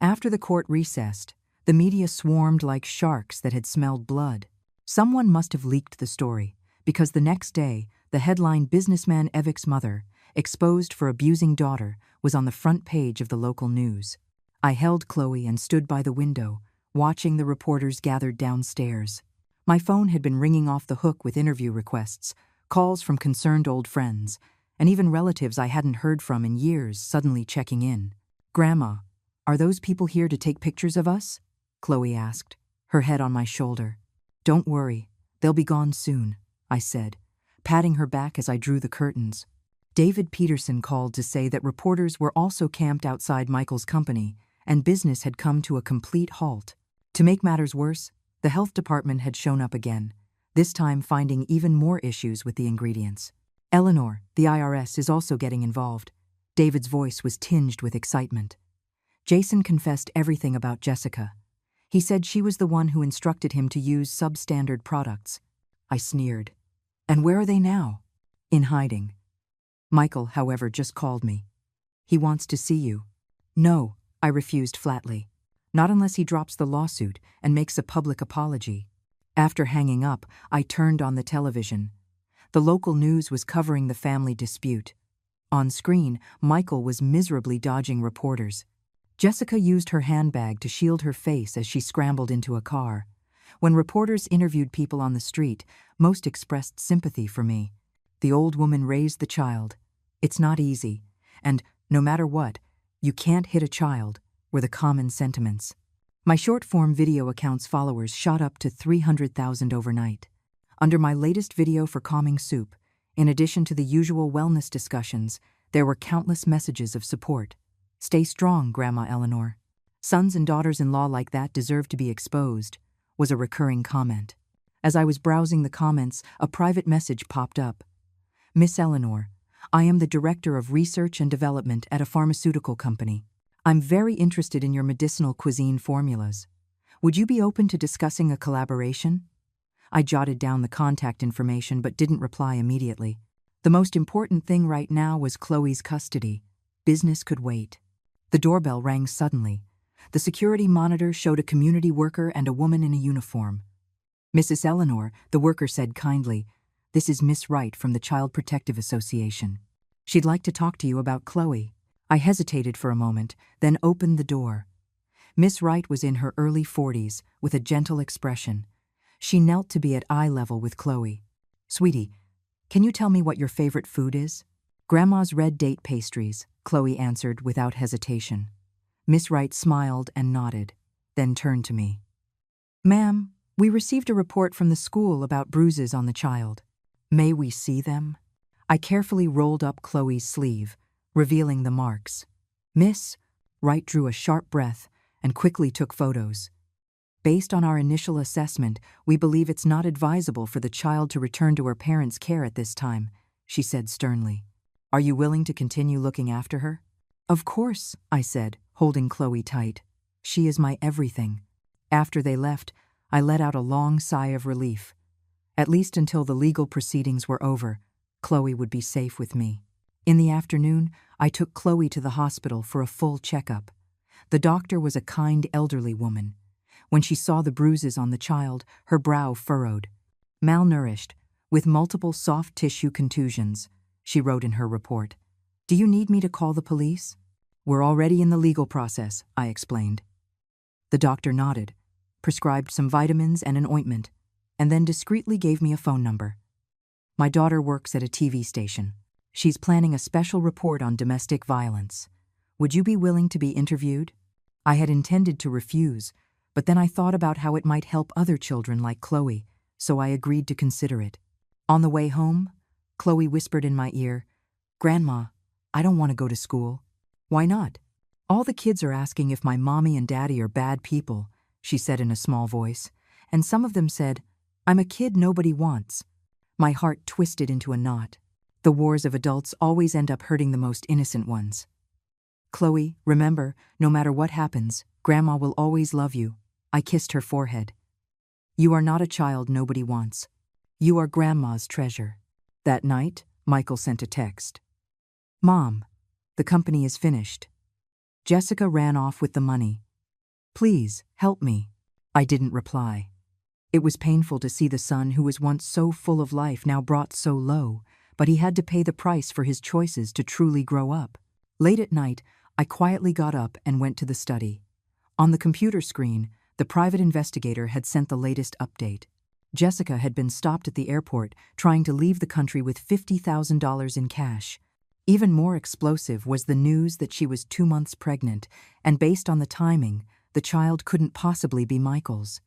After the court recessed, the media swarmed like sharks that had smelled blood. Someone must have leaked the story, because the next day, the headline "Businessman Evic's Mother, Exposed for Abusing Daughter" was on the front page of the local news. I held Chloe and stood by the window, watching the reporters gathered downstairs. My phone had been ringing off the hook with interview requests, calls from concerned old friends, and even relatives I hadn't heard from in years suddenly checking in. "Grandma, are those people here to take pictures of us?" Chloe asked, her head on my shoulder. "Don't worry, they'll be gone soon," I said, patting her back as I drew the curtains. David Peterson called to say that reporters were also camped outside Michael's company, and business had come to a complete halt. To make matters worse, the health department had shown up again, this time finding even more issues with the ingredients. "Eleanor, the IRS is also getting involved." David's voice was tinged with excitement. Jason confessed everything about Jessica. He said she was the one who instructed him to use substandard products. I sneered. "And where are they now?" "In hiding." Michael, however, just called me. "He wants to see you." "No," I refused flatly. "Not unless he drops the lawsuit and makes a public apology." After hanging up, I turned on the television. The local news was covering the family dispute. On screen, Michael was miserably dodging reporters. Jessica used her handbag to shield her face as she scrambled into a car. When reporters interviewed people on the street, most expressed sympathy for me. "The old woman raised the child. It's not easy. And, no matter what, you can't hit a child," were the common sentiments. My short-form video account's followers shot up to 300,000 overnight. Under my latest video for Calming Soup, in addition to the usual wellness discussions, there were countless messages of support. "Stay strong, Grandma Eleanor. Sons and daughters-in-law like that deserve to be exposed," was a recurring comment. As I was browsing the comments, a private message popped up. "Miss Eleanor, I am the Director of Research and Development at a pharmaceutical company. I'm very interested in your medicinal cuisine formulas. Would you be open to discussing a collaboration?" I jotted down the contact information but didn't reply immediately. The most important thing right now was Chloe's custody. Business could wait. The doorbell rang suddenly. The security monitor showed a community worker and a woman in a uniform. "Mrs. Eleanor," the worker said kindly, "this is Miss Wright from the Child Protective Association. She'd like to talk to you about Chloe." I hesitated for a moment, then opened the door. Miss Wright was in her early 40s, with a gentle expression. She knelt to be at eye level with Chloe. "Sweetie, can you tell me what your favorite food is?" "Grandma's red date pastries," Chloe answered without hesitation. Miss Wright smiled and nodded, then turned to me. "Ma'am, we received a report from the school about bruises on the child. May we see them?" I carefully rolled up Chloe's sleeve, revealing the marks. "Miss," Wright drew a sharp breath and quickly took photos. "Based on our initial assessment, we believe it's not advisable for the child to return to her parents' care at this time," she said sternly. "Are you willing to continue looking after her?" "Of course," I said, holding Chloe tight. "She is my everything." After they left, I let out a long sigh of relief. At least until the legal proceedings were over, Chloe would be safe with me. In the afternoon, I took Chloe to the hospital for a full checkup. The doctor was a kind elderly woman. When she saw the bruises on the child, her brow furrowed. "Malnourished, with multiple soft tissue contusions," she wrote in her report. "Do you need me to call the police?" "We're already in the legal process," I explained. The doctor nodded, prescribed some vitamins and an ointment, and then discreetly gave me a phone number. "My daughter works at a TV station. She's planning a special report on domestic violence. Would you be willing to be interviewed?" I had intended to refuse, but then I thought about how it might help other children like Chloe, so I agreed to consider it. On the way home, Chloe whispered in my ear, "Grandma, I don't want to go to school." "Why not?" "All the kids are asking if my mommy and daddy are bad people," she said in a small voice, "and some of them said, 'I'm a kid nobody wants.'" My heart twisted into a knot. The wars of adults always end up hurting the most innocent ones. "Chloe, remember, no matter what happens, Grandma will always love you." I kissed her forehead. "You are not a child nobody wants. You are Grandma's treasure." That night, Michael sent a text. "Mom, the company is finished." Jessica ran off with the money. "Please, help me." I didn't reply. It was painful to see the son who was once so full of life now brought so low, but he had to pay the price for his choices to truly grow up. Late at night, I quietly got up and went to the study. On the computer screen, the private investigator had sent the latest update. Jessica had been stopped at the airport trying to leave the country with $50,000 in cash. Even more explosive was the news that she was 2 months pregnant, and based on the timing, the child couldn't possibly be Michael's.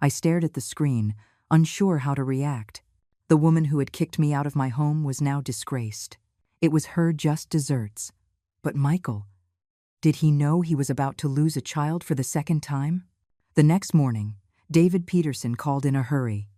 I stared at the screen, unsure how to react. The woman who had kicked me out of my home was now disgraced. It was her just desserts. But Michael, did he know he was about to lose a child for the second time? The next morning, David Peterson called in a hurry.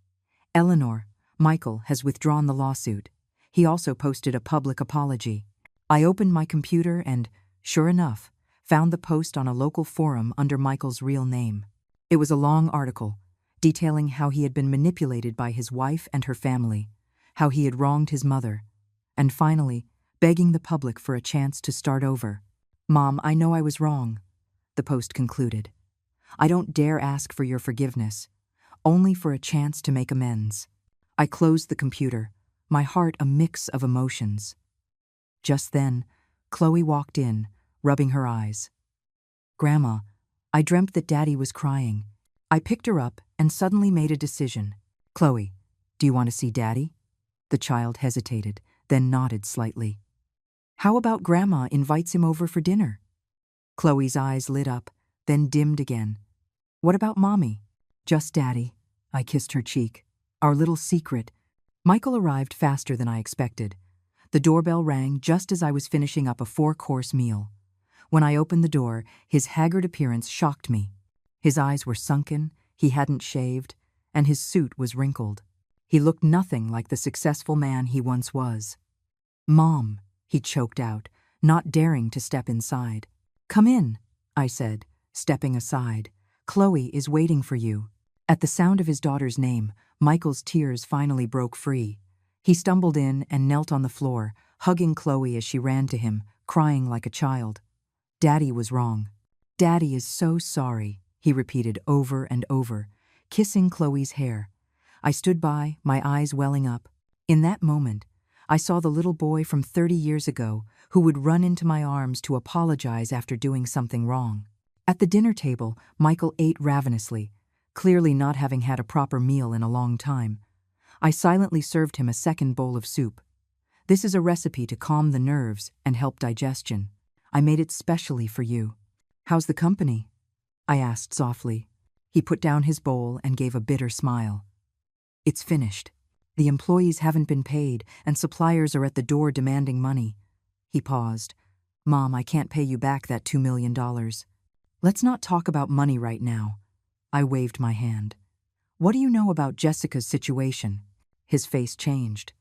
"Eleanor, Michael has withdrawn the lawsuit. He also posted a public apology." I opened my computer and, sure enough, found the post on a local forum under Michael's real name. It was a long article, detailing how he had been manipulated by his wife and her family, how he had wronged his mother, and finally, begging the public for a chance to start over. "Mom, I know I was wrong," the post concluded. "I don't dare ask for your forgiveness, only for a chance to make amends." I closed the computer, my heart a mix of emotions. Just then, Chloe walked in, rubbing her eyes. "Grandma, I dreamt that Daddy was crying." I picked her up and suddenly made a decision. "Chloe, do you want to see Daddy?" The child hesitated, then nodded slightly. "How about Grandma invites him over for dinner?" Chloe's eyes lit up, then dimmed again. "What about Mommy?" "Just Daddy." I kissed her cheek. "Our little secret." Michael arrived faster than I expected. The doorbell rang just as I was finishing up a 4-course meal. When I opened the door, his haggard appearance shocked me. His eyes were sunken, he hadn't shaved, and his suit was wrinkled. He looked nothing like the successful man he once was. "Mom," he choked out, not daring to step inside. "Come in," I said, stepping aside. "Chloe is waiting for you." At the sound of his daughter's name, Michael's tears finally broke free. He stumbled in and knelt on the floor, hugging Chloe as she ran to him, crying like a child. "Daddy was wrong. Daddy is so sorry," he repeated over and over, kissing Chloe's hair. I stood by, my eyes welling up. In that moment, I saw the little boy from 30 years ago who would run into my arms to apologize after doing something wrong. At the dinner table, Michael ate ravenously, clearly not having had a proper meal in a long time. I silently served him a second bowl of soup. "This is a recipe to calm the nerves and help digestion. I made it specially for you." "How's the company?" I asked softly. He put down his bowl and gave a bitter smile. "It's finished. The employees haven't been paid, and suppliers are at the door demanding money." He paused. "Mom, I can't pay you back that $2 million. Let's not talk about money right now." I waved my hand. "What do you know about Jessica's situation?" His face changed.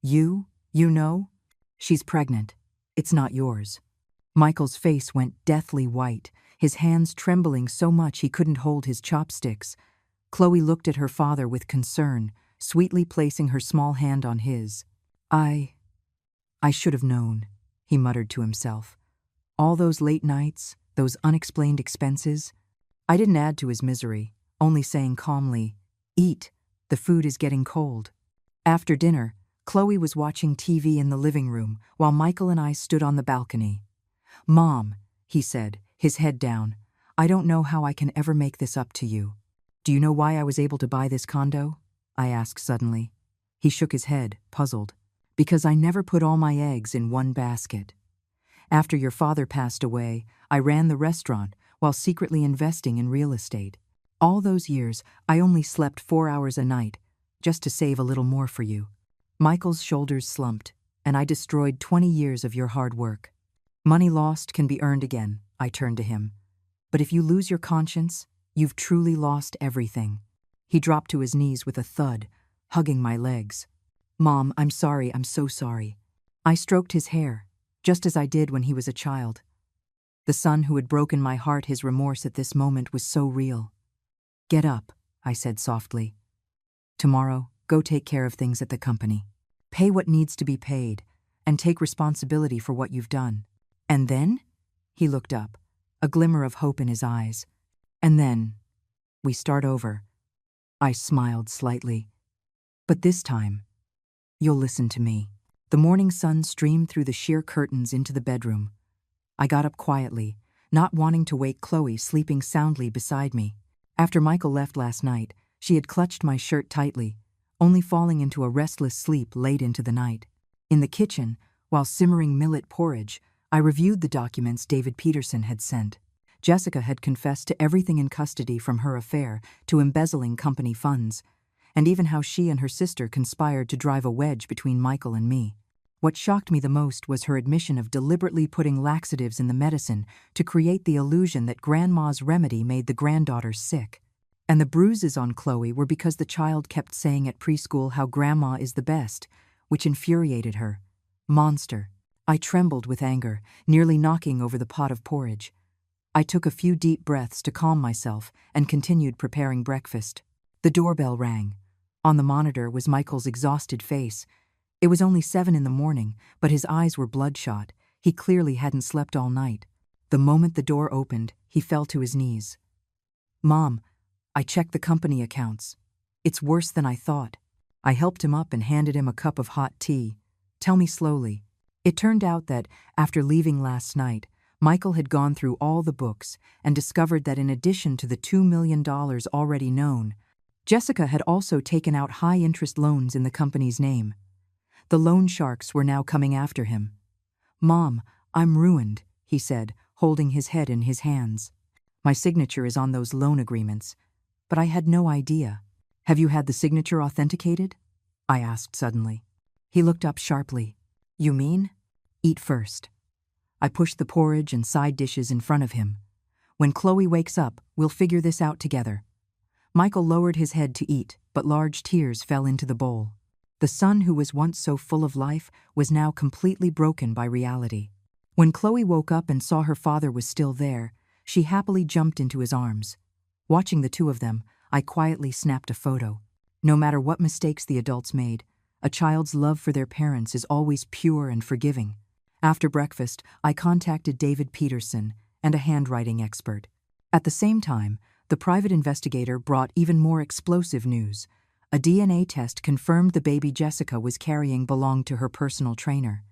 You know? She's pregnant. It's not yours." Michael's face went deathly white, his hands trembling so much he couldn't hold his chopsticks. Chloe looked at her father with concern, sweetly placing her small hand on his. I should have known," he muttered to himself. "All those late nights, those unexplained expenses." I didn't add to his misery, only saying calmly, "Eat, the food is getting cold." After dinner, Chloe was watching TV in the living room while Michael and I stood on the balcony. "Mom," he said, his head down, "I don't know how I can ever make this up to you." "Do you know why I was able to buy this condo?" I asked suddenly. He shook his head, puzzled. "Because I never put all my eggs in one basket. After your father passed away, I ran the restaurant while secretly investing in real estate. All those years, I only slept 4 hours a night, just to save a little more for you." Michael's shoulders slumped, "and I destroyed 20 years of your hard work. Money lost can be earned again," I turned to him. "But if you lose your conscience, you've truly lost everything." He dropped to his knees with a thud, hugging my legs. "Mom, I'm sorry, I'm so sorry." I stroked his hair, just as I did when he was a child. The son who had broken my heart, his remorse at this moment was so real. "Get up," I said softly. "Tomorrow, go take care of things at the company." Pay what needs to be paid, and take responsibility for what you've done. And then? He looked up, a glimmer of hope in his eyes. And then, we start over. I smiled slightly. But this time, you'll listen to me. The morning sun streamed through the sheer curtains into the bedroom. I got up quietly, not wanting to wake Chloe sleeping soundly beside me. After Michael left last night, she had clutched my shirt tightly, only falling into a restless sleep late into the night. In the kitchen, while simmering millet porridge, I reviewed the documents David Peterson had sent. Jessica had confessed to everything in custody from her affair to embezzling company funds, and even how she and her sister conspired to drive a wedge between Michael and me. What shocked me the most was her admission of deliberately putting laxatives in the medicine to create the illusion that Grandma's remedy made the granddaughter sick. And the bruises on Chloe were because the child kept saying at preschool how Grandma is the best, which infuriated her. Monster. I trembled with anger, nearly knocking over the pot of porridge. I took a few deep breaths to calm myself and continued preparing breakfast. The doorbell rang. On the monitor was Michael's exhausted face. It was only 7 in the morning, but his eyes were bloodshot. He clearly hadn't slept all night. The moment the door opened, he fell to his knees. "Mom, I checked the company accounts. It's worse than I thought." I helped him up and handed him a cup of hot tea. "Tell me slowly." It turned out that, after leaving last night, Michael had gone through all the books and discovered that in addition to the $2 million already known, Jessica had also taken out high-interest loans in the company's name. The loan sharks were now coming after him. "Mom, I'm ruined," he said, holding his head in his hands. "My signature is on those loan agreements, but I had no idea." "Have you had the signature authenticated?" I asked suddenly. He looked up sharply. "You mean?" "Eat first." I pushed the porridge and side dishes in front of him. "When Chloe wakes up, we'll figure this out together." Michael lowered his head to eat, but large tears fell into the bowl. The son who was once so full of life was now completely broken by reality. When Chloe woke up and saw her father was still there, she happily jumped into his arms. Watching the two of them, I quietly snapped a photo. No matter what mistakes the adults made, a child's love for their parents is always pure and forgiving. After breakfast, I contacted David Peterson and a handwriting expert. At the same time, the private investigator brought even more explosive news. A DNA test confirmed the baby Jessica was carrying belonged to her personal trainer.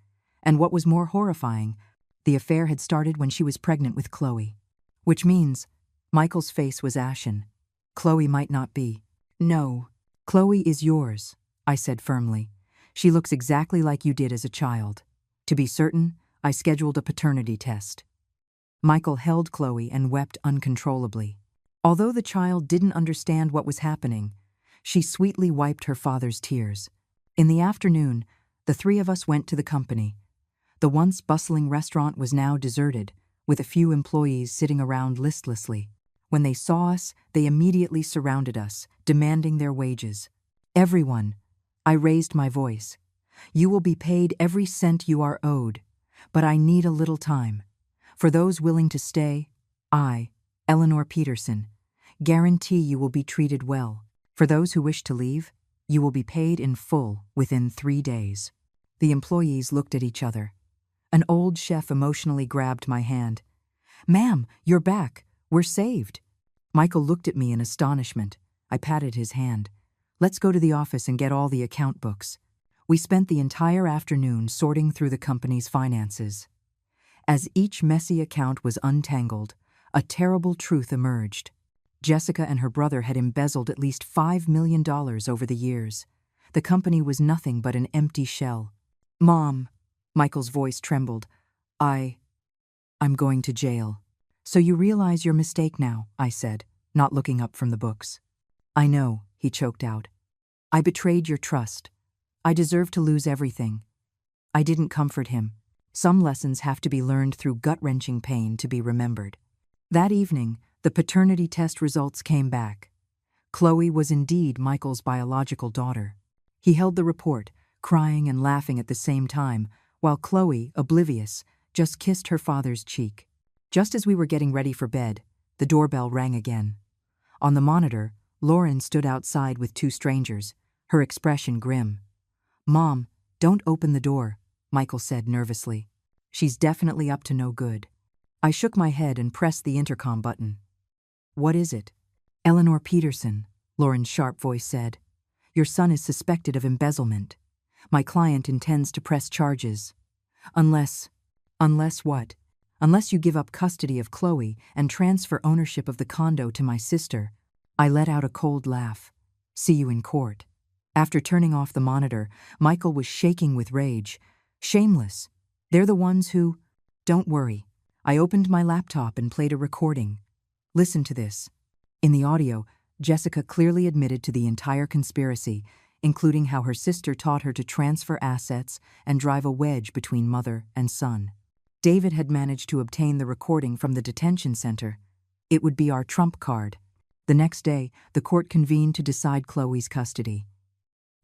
And what was more horrifying, the affair had started when she was pregnant with Chloe. Which means, Michael's face was ashen. Chloe might not be. "No, Chloe is yours," I said firmly. "She looks exactly like you did as a child." To be certain, I scheduled a paternity test. Michael held Chloe and wept uncontrollably. Although the child didn't understand what was happening, she sweetly wiped her father's tears. In the afternoon, the three of us went to the company. The once bustling restaurant was now deserted, with a few employees sitting around listlessly. When they saw us, they immediately surrounded us, demanding their wages. "Everyone," I raised my voice, "you will be paid every cent you are owed, but I need a little time. For those willing to stay, I, Eleanor Peterson, guarantee you will be treated well. For those who wish to leave, you will be paid in full within 3 days." The employees looked at each other. An old chef emotionally grabbed my hand. "Ma'am, you're back. We're saved." Michael looked at me in astonishment. I patted his hand. "Let's go to the office and get all the account books." We spent the entire afternoon sorting through the company's finances. As each messy account was untangled, a terrible truth emerged. Jessica and her brother had embezzled at least $5 million over the years. The company was nothing but an empty shell. "Mom," Michael's voice trembled, I'm going to jail." "So you realize your mistake now," I said, not looking up from the books. "I know," he choked out. "I betrayed your trust. I deserve to lose everything." I didn't comfort him. Some lessons have to be learned through gut-wrenching pain to be remembered. That evening, the paternity test results came back. Chloe was indeed Michael's biological daughter. He held the report, crying and laughing at the same time, while Chloe, oblivious, just kissed her father's cheek. Just as we were getting ready for bed, the doorbell rang again. On the monitor, Lauren stood outside with 2 strangers, her expression grim. "Mom, "Don't open the door," Michael said nervously. "She's definitely up to no good." I shook my head and pressed the intercom button. "What is it?" "Eleanor Peterson," Lauren's sharp voice said. "Your son is suspected of embezzlement. My client intends to press charges. Unless what? Unless you give up custody of Chloe and transfer ownership of the condo to my sister." I let out a cold laugh. "See you in court." After turning off the monitor, Michael was shaking with rage. "Shameless. They're the ones who—" "Don't worry." I opened my laptop and played a recording. "Listen to this." In the audio, Jessica clearly admitted to the entire conspiracy, including how her sister taught her to transfer assets and drive a wedge between mother and son. David had managed to obtain the recording from the detention center. It would be our trump card. The next day, the court convened to decide Chloe's custody.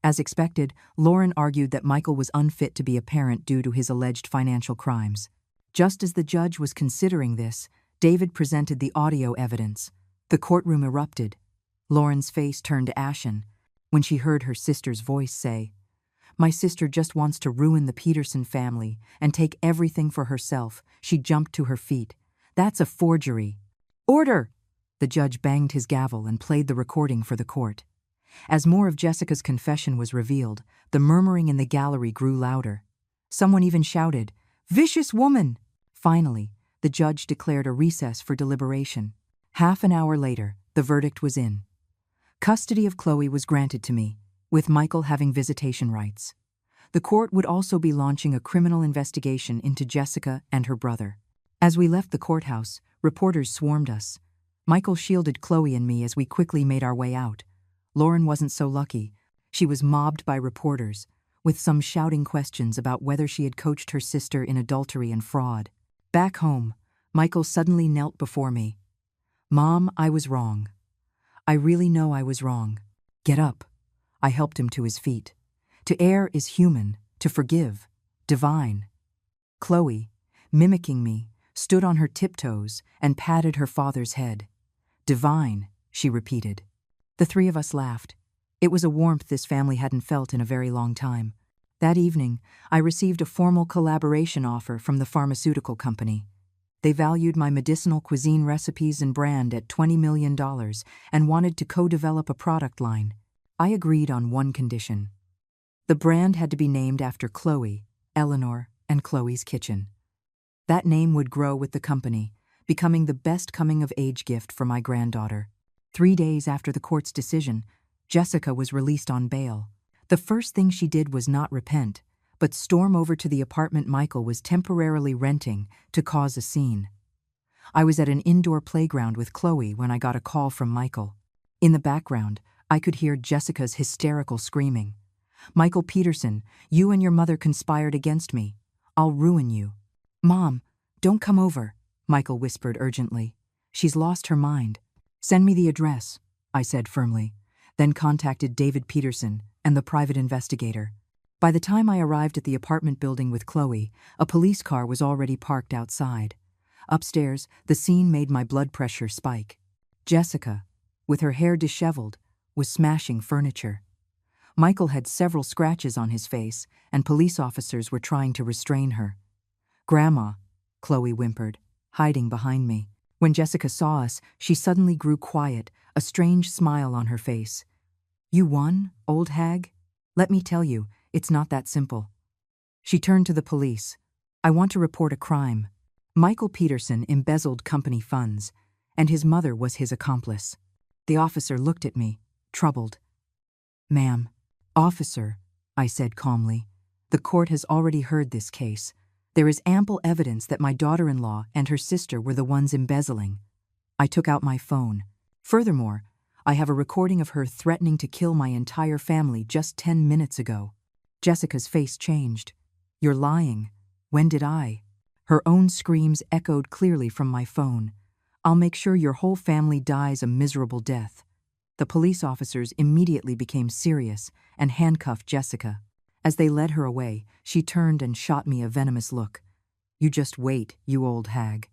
As expected, Lauren argued that Michael was unfit to be a parent due to his alleged financial crimes. Just as the judge was considering this, David presented the audio evidence. The courtroom erupted. Lauren's face turned ashen when she heard her sister's voice say, "My sister just wants to ruin the Peterson family and take everything for herself." She jumped to her feet. "That's a forgery." "Order!" The judge banged his gavel and played the recording for the court. As more of Jessica's confession was revealed, the murmuring in the gallery grew louder. Someone even shouted, "Vicious woman!" Finally, the judge declared a recess for deliberation. Half an hour later, the verdict was in. Custody of Chloe was granted to me, with Michael having visitation rights. The court would also be launching a criminal investigation into Jessica and her brother. As we left the courthouse, reporters swarmed us. Michael shielded Chloe and me as we quickly made our way out. Lauren wasn't so lucky. She was mobbed by reporters, with some shouting questions about whether she had coached her sister in adultery and fraud. Back home, Michael suddenly knelt before me. "Mom, I was wrong. I really know I was wrong. Get up." I helped him to his feet. To err is human, to forgive, divine. Chloe, mimicking me, stood on her tiptoes and patted her father's head. "Divine," she repeated. The three of us laughed. It was a warmth this family hadn't felt in a very long time. That evening, I received a formal collaboration offer from the pharmaceutical company. They valued my medicinal cuisine recipes and brand at $20 million and wanted to co-develop a product line. I agreed on one condition. The brand had to be named after Chloe, Eleanor, and Chloe's Kitchen. That name would grow with the company, becoming the best coming-of-age gift for my granddaughter. 3 days after the court's decision, Jessica was released on bail. The first thing she did was not repent, but storm over to the apartment Michael was temporarily renting to cause a scene. I was at an indoor playground with Chloe when I got a call from Michael. In the background, I could hear Jessica's hysterical screaming. "Michael Peterson, you and your mother conspired against me. I'll ruin you." "Mom, don't come over," Michael whispered urgently. "She's lost her mind." "Send me the address," I said firmly, then contacted David Peterson and the private investigator. By the time I arrived at the apartment building with Chloe, a police car was already parked outside. Upstairs, the scene made my blood pressure spike. Jessica, with her hair disheveled, was smashing furniture. Michael had several scratches on his face, and police officers were trying to restrain her. "Grandma," Chloe whimpered, hiding behind me. When Jessica saw us, she suddenly grew quiet, a strange smile on her face. "You won, old hag? Let me tell you, it's not that simple." She turned to the police. "I want to report a crime. Michael Peterson embezzled company funds, and his mother was his accomplice." The officer looked at me, troubled. "Ma'am." "Officer," I said calmly, "the court has already heard this case. There is ample evidence that my daughter-in-law and her sister were the ones embezzling." I took out my phone. "Furthermore, I have a recording of her threatening to kill my entire family just 10 minutes ago." Jessica's face changed. "You're lying. When did I?" Her own screams echoed clearly from my phone. "I'll make sure your whole family dies a miserable death." The police officers immediately became serious and handcuffed Jessica. As they led her away, she turned and shot me a venomous look. "You just wait, you old hag."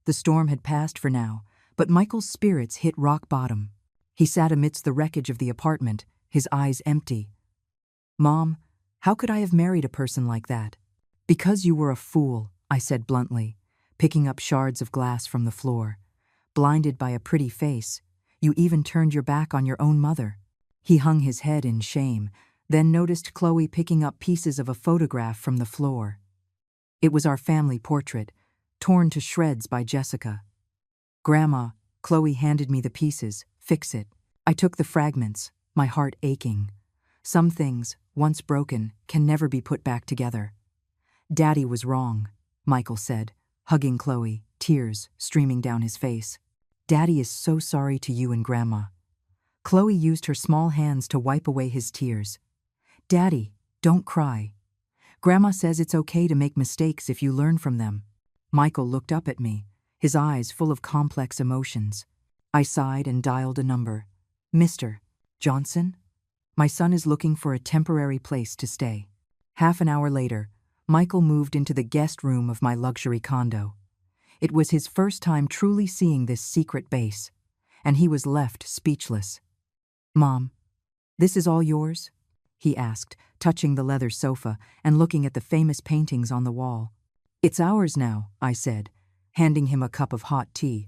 The storm had passed for now, but Michael's spirits hit rock bottom. He sat amidst the wreckage of the apartment, his eyes empty. "Mom, How could I have married a person like that? Because you were a fool, I said bluntly, picking up shards of glass from the floor. Blinded by a pretty face, you even turned your back on your own mother. He hung his head in shame, then noticed Chloe picking up pieces of a photograph from the floor. It was our family portrait, torn to shreds by Jessica. Grandma, Chloe handed me the pieces. Fix it. I took the fragments, my heart aching. Some things, once broken, can never be put back together. Daddy was wrong, Michael said, hugging Chloe, tears streaming down his face. Daddy is so sorry to you and Grandma. Chloe used her small hands to wipe away his tears. Daddy, don't cry. Grandma says it's okay to make mistakes if you learn from them. Michael looked up at me, his eyes full of complex emotions. I sighed and dialed a number. Mr. Johnson? My son is looking for a temporary place to stay. Half an hour later, Michael moved into the guest room of my luxury condo. It was his first time truly seeing this secret base, and he was left speechless. Mom, this is all yours? He asked, touching the leather sofa and looking at the famous paintings on the wall. It's ours now, I said, handing him a cup of hot tea.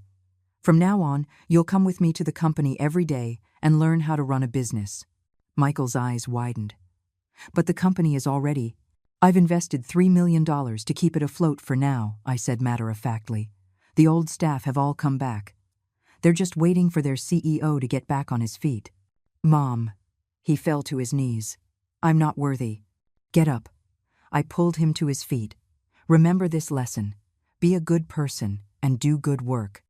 From now on, you'll come with me to the company every day and learn how to run a business. Michael's eyes widened. But the company is already... I've invested $3 million to keep it afloat for now, I said matter-of-factly. The old staff have all come back. They're just waiting for their CEO to get back on his feet. Mom. He fell to his knees. I'm not worthy. Get up. I pulled him to his feet. Remember this lesson. Be a good person and do good work.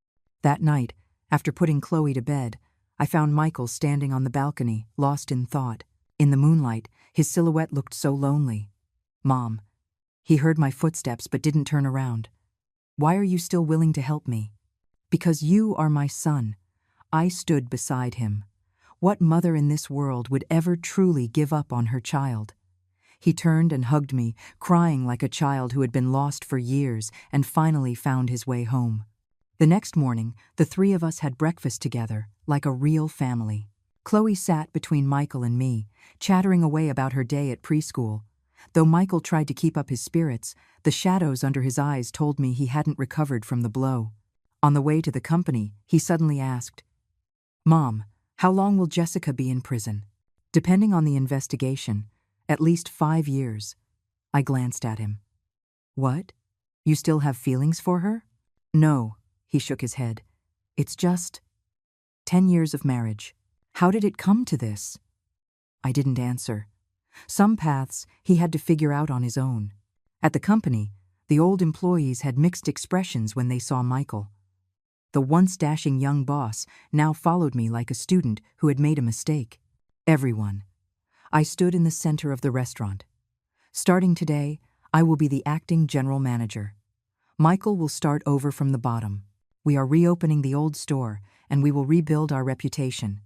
That night, after putting Chloe to bed, I found Michael standing on the balcony, lost in thought. In the moonlight, his silhouette looked so lonely. Mom. He heard my footsteps but didn't turn around. Why are you still willing to help me? Because you are my son. I stood beside him. What mother in this world would ever truly give up on her child? He turned and hugged me, crying like a child who had been lost for years and finally found his way home. The next morning, the three of us had breakfast together, like a real family. Chloe sat between Michael and me, chattering away about her day at preschool. Though Michael tried to keep up his spirits, the shadows under his eyes told me he hadn't recovered from the blow. On the way to the company, he suddenly asked, Mom, how long will Jessica be in prison? Depending on the investigation, at least 5 years. I glanced at him. What? You still have feelings for her? No, he shook his head. It's just 10 years of marriage. How did it come to this? I didn't answer. Some paths he had to figure out on his own. At the company, the old employees had mixed expressions when they saw Michael. The once dashing young boss now followed me like a student who had made a mistake. Everyone. I stood in the center of the restaurant. Starting today, I will be the acting general manager. Michael will start over from the bottom. We are reopening the old store, and we will rebuild our reputation.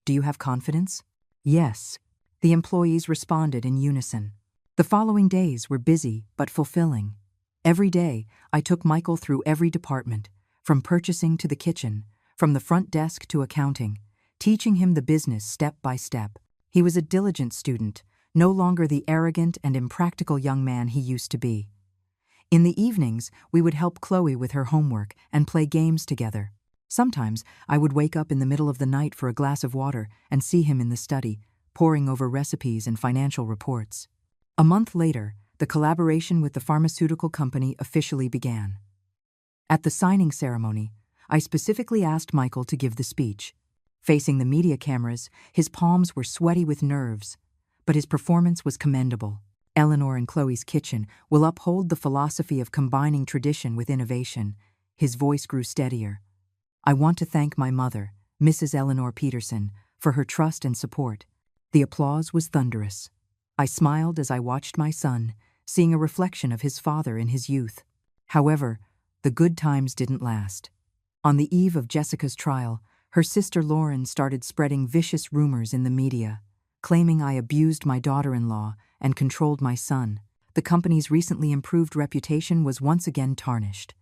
Do you have confidence? Yes. The employees responded in unison. The following days were busy but fulfilling. Every day, I took Michael through every department, from purchasing to the kitchen, from the front desk to accounting, teaching him the business step by step. He was a diligent student, no longer the arrogant and impractical young man he used to be. In the evenings, we would help Chloe with her homework and play games together. Sometimes, I would wake up in the middle of the night for a glass of water and see him in the study, poring over recipes and financial reports. A month later, the collaboration with the pharmaceutical company officially began. At the signing ceremony, I specifically asked Michael to give the speech. Facing the media cameras, his palms were sweaty with nerves, but his performance was commendable. Eleanor and Chloe's kitchen will uphold the philosophy of combining tradition with innovation. His voice grew steadier. I want to thank my mother, Mrs. Eleanor Peterson, for her trust and support. The applause was thunderous. I smiled as I watched my son, seeing a reflection of his father in his youth. However, the good times didn't last. On the eve of Jessica's trial, her sister Lauren started spreading vicious rumors in the media, claiming I abused my daughter-in-law and controlled my son. The company's recently improved reputation was once again tarnished.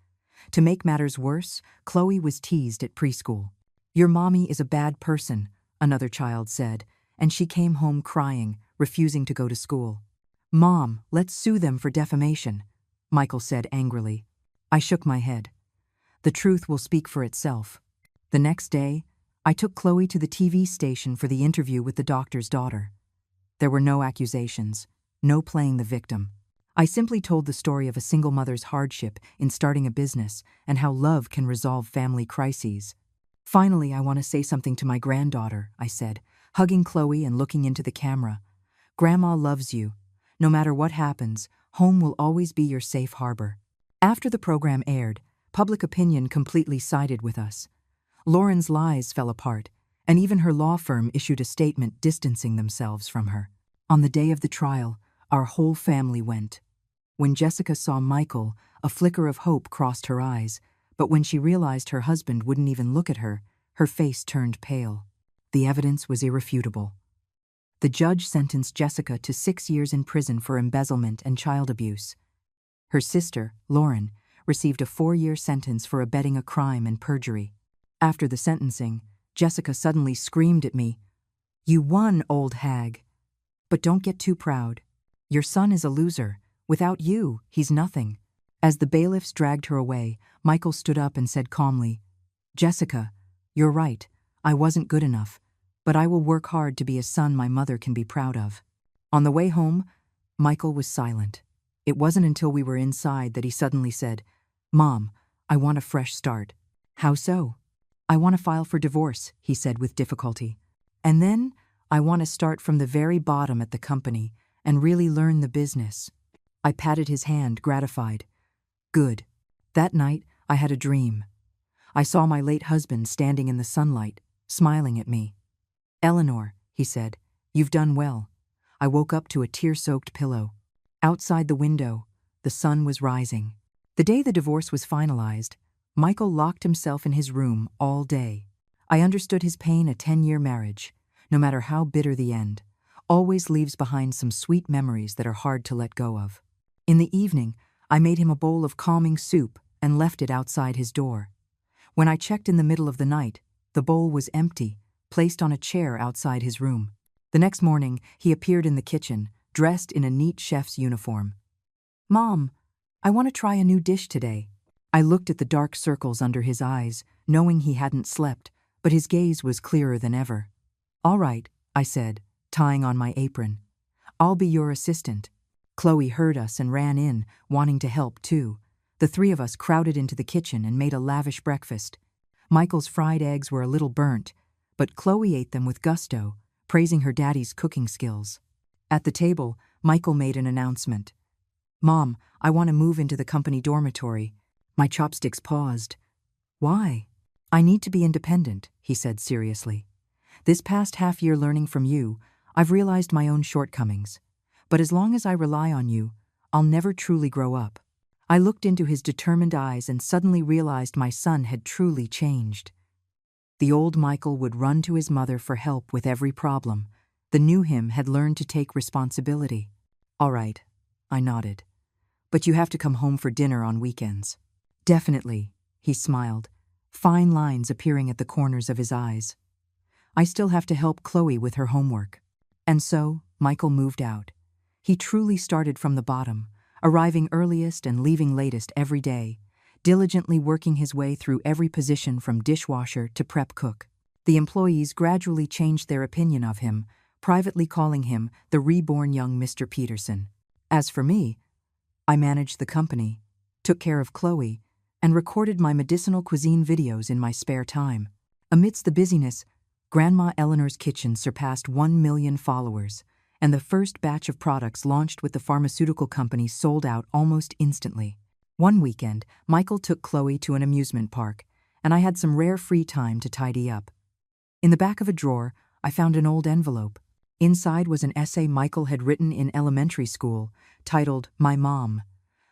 To make matters worse, Chloe was teased at preschool. "Your mommy is a bad person," another child said, and she came home crying, refusing to go to school. "Mom, let's sue them for defamation," Michael said angrily. I shook my head. The truth will speak for itself. The next day, I took Chloe to the TV station for the interview with the doctor's daughter. There were no accusations, no playing the victim. I simply told the story of a single mother's hardship in starting a business and how love can resolve family crises. "Finally, I want to say something to my granddaughter," I said, hugging Chloe and looking into the camera. "Grandma loves you. No matter what happens, home will always be your safe harbor." After the program aired, public opinion completely sided with us. Lauren's lies fell apart, and even her law firm issued a statement distancing themselves from her. On the day of the trial, our whole family went. When Jessica saw Michael, a flicker of hope crossed her eyes, but when she realized her husband wouldn't even look at her face turned pale. The evidence was irrefutable. The judge sentenced Jessica to 6 years in prison for embezzlement and child abuse. Her sister, Lauren, received a 4-year sentence for abetting a crime and perjury. After the sentencing, Jessica suddenly screamed at me, "You won, old hag. But don't get too proud. Your son is a loser. Without you, he's nothing." As the bailiffs dragged her away, Michael stood up and said calmly, "Jessica, you're right. I wasn't good enough, but I will work hard to be a son my mother can be proud of." On the way home, Michael was silent. It wasn't until we were inside that he suddenly said, "Mom, I want a fresh start." "How so?" "I want to file for divorce," he said with difficulty. "And then I want to start from the very bottom at the company and really learn the business." I patted his hand, gratified. "Good." That night, I had a dream. I saw my late husband standing in the sunlight, smiling at me. "Eleanor," he said, "you've done well." I woke up to a tear-soaked pillow. Outside the window, the sun was rising. The day the divorce was finalized, Michael locked himself in his room all day. I understood his pain. A 10-year marriage, no matter how bitter the end, always leaves behind some sweet memories that are hard to let go of. In the evening, I made him a bowl of calming soup and left it outside his door. When I checked in the middle of the night, the bowl was empty, placed on a chair outside his room. The next morning, he appeared in the kitchen, dressed in a neat chef's uniform. "Mom, I want to try a new dish today." I looked at the dark circles under his eyes, knowing he hadn't slept, but his gaze was clearer than ever. "All right," I said, tying on my apron. "I'll be your assistant." Chloe heard us and ran in, wanting to help too. The 3 of us crowded into the kitchen and made a lavish breakfast. Michael's fried eggs were a little burnt, but Chloe ate them with gusto, praising her daddy's cooking skills. At the table, Michael made an announcement. "Mom, I want to move into the company dormitory." My chopsticks paused. "Why?" "I need to be independent," he said seriously. "This past half-year learning from you, I've realized my own shortcomings. But as long as I rely on you, I'll never truly grow up." I looked into his determined eyes and suddenly realized my son had truly changed. The old Michael would run to his mother for help with every problem. The new him had learned to take responsibility. "All right," I nodded. "But you have to come home for dinner on weekends." "Definitely," he smiled, fine lines appearing at the corners of his eyes. "I still have to help Chloe with her homework." And so, Michael moved out. He truly started from the bottom, arriving earliest and leaving latest every day, diligently working his way through every position from dishwasher to prep cook. The employees gradually changed their opinion of him, privately calling him the reborn young Mr. Peterson. As for me, I managed the company, took care of Chloe, and recorded my medicinal cuisine videos in my spare time. Amidst the busyness, Grandma Eleanor's Kitchen surpassed 1 million followers, and the first batch of products launched with the pharmaceutical company sold out almost instantly. One weekend, Michael took Chloe to an amusement park, and I had some rare free time to tidy up. In the back of a drawer, I found an old envelope. Inside was an essay Michael had written in elementary school, titled, "My Mom.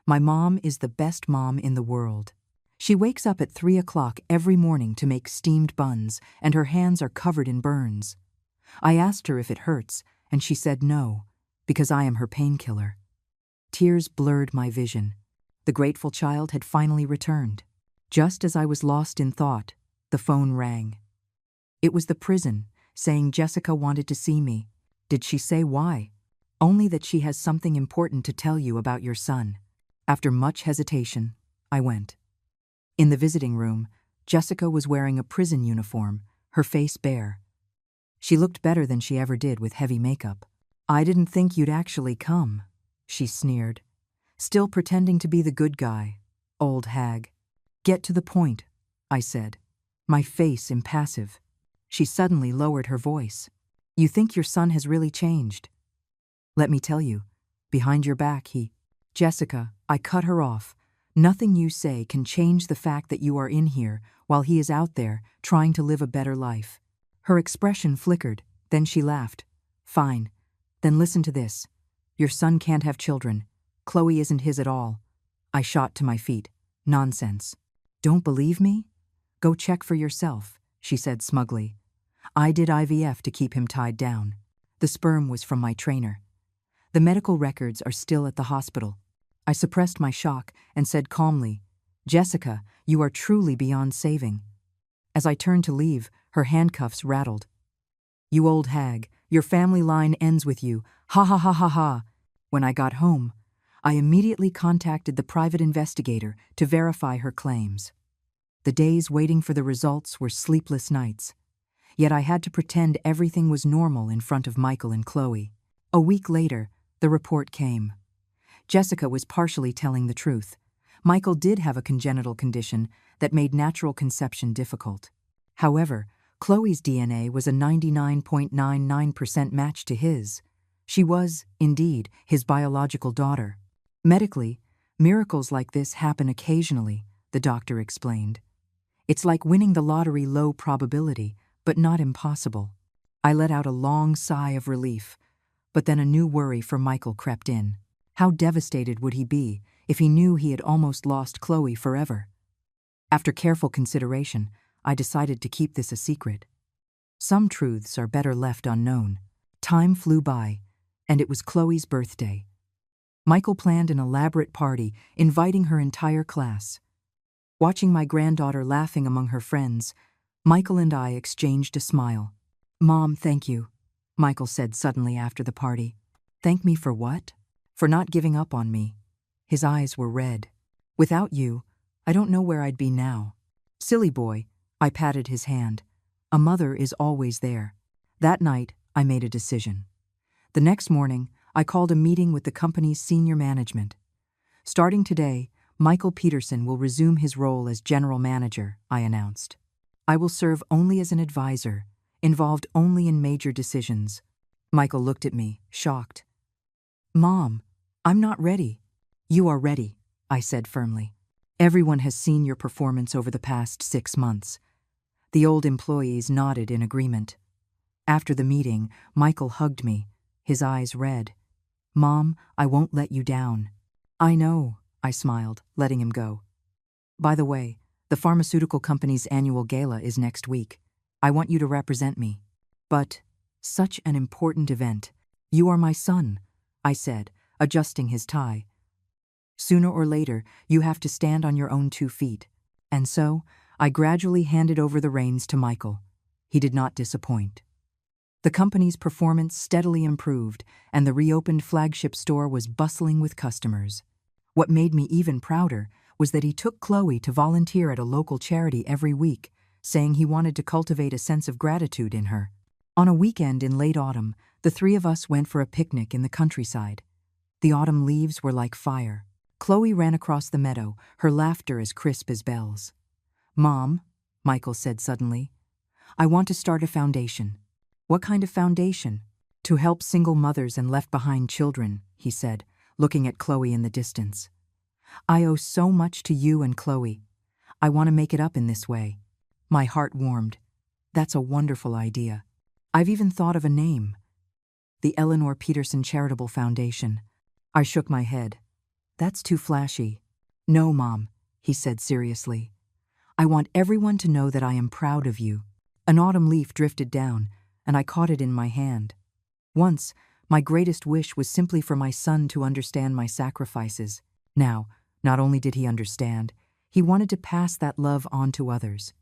My mom is the best mom in the world. She wakes up at 3 o'clock every morning to make steamed buns, and her hands are covered in burns. I asked her if it hurts, and she said no, because I am her painkiller." Tears blurred my vision. The grateful child had finally returned. Just as I was lost in thought, the phone rang. It was the prison, saying Jessica wanted to see me. Did she say why? Only that she has something important to tell you about your son. After much hesitation, I went. In the visiting room, Jessica was wearing a prison uniform, her face bare. She looked better than she ever did with heavy makeup. "I didn't think you'd actually come," she sneered, still pretending to be the good guy. "Old hag." "Get to the point," I said, my face impassive. She suddenly lowered her voice. "You think your son has really changed? Let me tell you, behind your back he—" "Jessica," I cut her off. "Nothing you say can change the fact that you are in here while he is out there trying to live a better life." Her expression flickered, then she laughed. "Fine. Then listen to this. Your son can't have children. Chloe isn't his at all." I shot to my feet. "Nonsense. Don't believe me? Go check for yourself," she said smugly. "I did IVF to keep him tied down. The sperm was from my trainer. The medical records are still at the hospital." I suppressed my shock and said calmly, "Jessica, you are truly beyond saving." As I turned to leave, her handcuffs rattled. "You old hag, your family line ends with you. Ha ha ha ha ha." When I got home, I immediately contacted the private investigator to verify her claims. The days waiting for the results were sleepless nights. Yet I had to pretend everything was normal in front of Michael and Chloe. A week later, the report came. Jessica was partially telling the truth. Michael did have a congenital condition that made natural conception difficult. However, Chloe's DNA was a 99.99% match to his. She was, indeed, his biological daughter. Medically, miracles like this happen occasionally, the doctor explained. It's like winning the lottery, low probability, but not impossible. I let out a long sigh of relief, but then a new worry for Michael crept in. How devastated would he be if he knew he had almost lost Chloe forever? After careful consideration, I decided to keep this a secret. Some truths are better left unknown. Time flew by, and it was Chloe's birthday. Michael planned an elaborate party, inviting her entire class. Watching my granddaughter laughing among her friends, Michael and I exchanged a smile. "Mom, thank you," Michael said suddenly after the party. "Thank me for what?" "For not giving up on me." His eyes were red. "Without you, I don't know where I'd be now." "Silly boy," I patted his hand. "A mother is always there." That night, I made a decision. The next morning, I called a meeting with the company's senior management. "Starting today, Michael Peterson will resume his role as general manager," I announced. "I will serve only as an advisor, involved only in major decisions." Michael looked at me, shocked. "Mom, I'm not ready." "You are ready," I said firmly. "Everyone has seen your performance over the past 6 months." The old employees nodded in agreement. After the meeting, Michael hugged me, his eyes red. "Mom, I won't let you down." "I know," I smiled, letting him go. "By the way, the pharmaceutical company's annual gala is next week. I want you to represent me." "But, such an important event." "You are my son," I said, adjusting his tie. "Sooner or later, you have to stand on your own 2 feet." And so, I gradually handed over the reins to Michael. He did not disappoint. The company's performance steadily improved, and the reopened flagship store was bustling with customers. What made me even prouder was that he took Chloe to volunteer at a local charity every week, saying he wanted to cultivate a sense of gratitude in her. On a weekend in late autumn, the 3 of us went for a picnic in the countryside. The autumn leaves were like fire. Chloe ran across the meadow, her laughter as crisp as bells. "Mom," Michael said suddenly, "I want to start a foundation." "What kind of foundation?" "To help single mothers and left-behind children," he said, looking at Chloe in the distance. "I owe so much to you and Chloe. I want to make it up in this way." My heart warmed. "That's a wonderful idea. I've even thought of a name. The Eleanor Peterson Charitable Foundation." I shook my head. "That's too flashy." "No, Mom," he said seriously. "I want everyone to know that I am proud of you." An autumn leaf drifted down, and I caught it in my hand. Once, my greatest wish was simply for my son to understand my sacrifices. Now, not only did he understand, he wanted to pass that love on to others.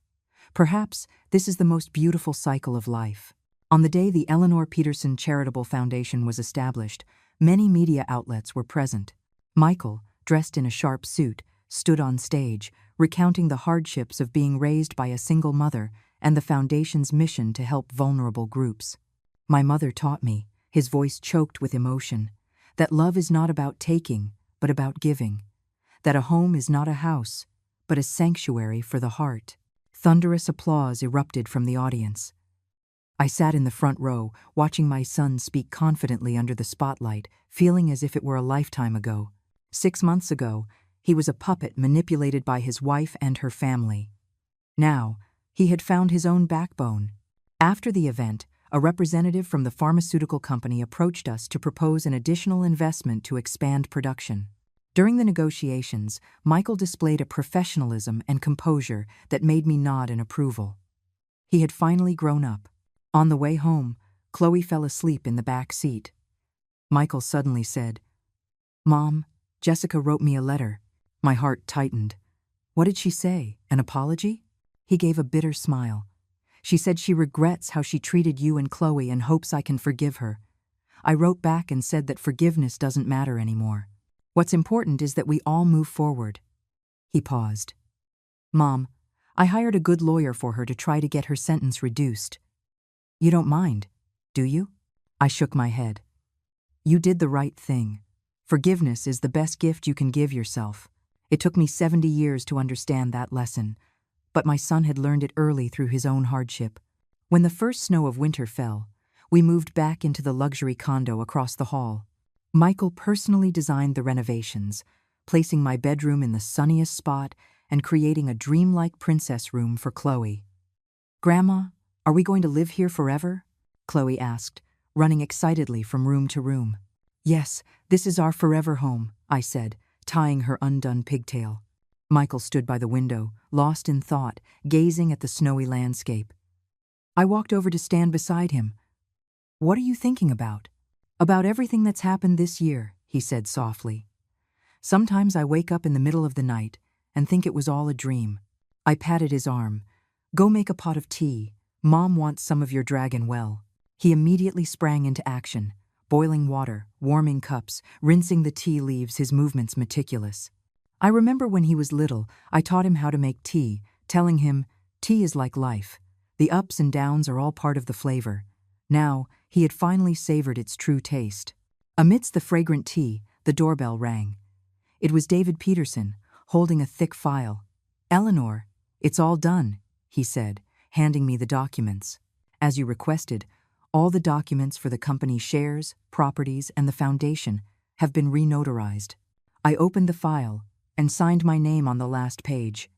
Perhaps this is the most beautiful cycle of life. On the day the Eleanor Peterson Charitable Foundation was established, Many media outlets were present. Michael, dressed in a sharp suit, stood on stage, recounting the hardships of being raised by a single mother and the Foundation's mission to help vulnerable groups. My mother taught me, his voice choked with emotion, that love is not about taking, but about giving. That a home is not a house, but a sanctuary for the heart. Thunderous applause erupted from the audience. I sat in the front row, watching my son speak confidently under the spotlight, feeling as if it were a lifetime ago. 6 months ago, he was a puppet manipulated by his wife and her family. Now, he had found his own backbone. After the event, a representative from the pharmaceutical company approached us to propose an additional investment to expand production. During the negotiations, Michael displayed a professionalism and composure that made me nod in approval. He had finally grown up. On the way home, Chloe fell asleep in the back seat. Michael suddenly said, "Mom, Jessica wrote me a letter." My heart tightened. What did she say? An apology? He gave a bitter smile. She said she regrets how she treated you and Chloe and hopes I can forgive her. I wrote back and said that forgiveness doesn't matter anymore. What's important is that we all move forward. He paused. Mom, I hired a good lawyer for her to try to get her sentence reduced. You don't mind, do you? I shook my head. You did the right thing. Forgiveness is the best gift you can give yourself. It took me 70 years to understand that lesson, but my son had learned it early through his own hardship. When the first snow of winter fell, we moved back into the luxury condo across the hall. Michael personally designed the renovations, placing my bedroom in the sunniest spot and creating a dreamlike princess room for Chloe. Grandma, are we going to live here forever? Chloe asked, running excitedly from room to room. Yes, this is our forever home, I said, tying her undone pigtail. Michael stood by the window, lost in thought, gazing at the snowy landscape. I walked over to stand beside him. What are you thinking about? About everything that's happened this year, he said softly. Sometimes I wake up in the middle of the night and think it was all a dream. I patted his arm. Go make a pot of tea. Mom wants some of your dragon well. He immediately sprang into action. Boiling water, warming cups, rinsing the tea leaves, his movements meticulous. I remember when he was little, I taught him how to make tea, telling him, tea is like life. The ups and downs are all part of the flavor. Now, he had finally savored its true taste. Amidst the fragrant tea, the doorbell rang. It was David Peterson, holding a thick file. Eleanor, it's all done, he said, handing me the documents. As you requested, all the documents for the company's shares, properties, and the foundation have been re-notarized. I opened the file and signed my name on the last page.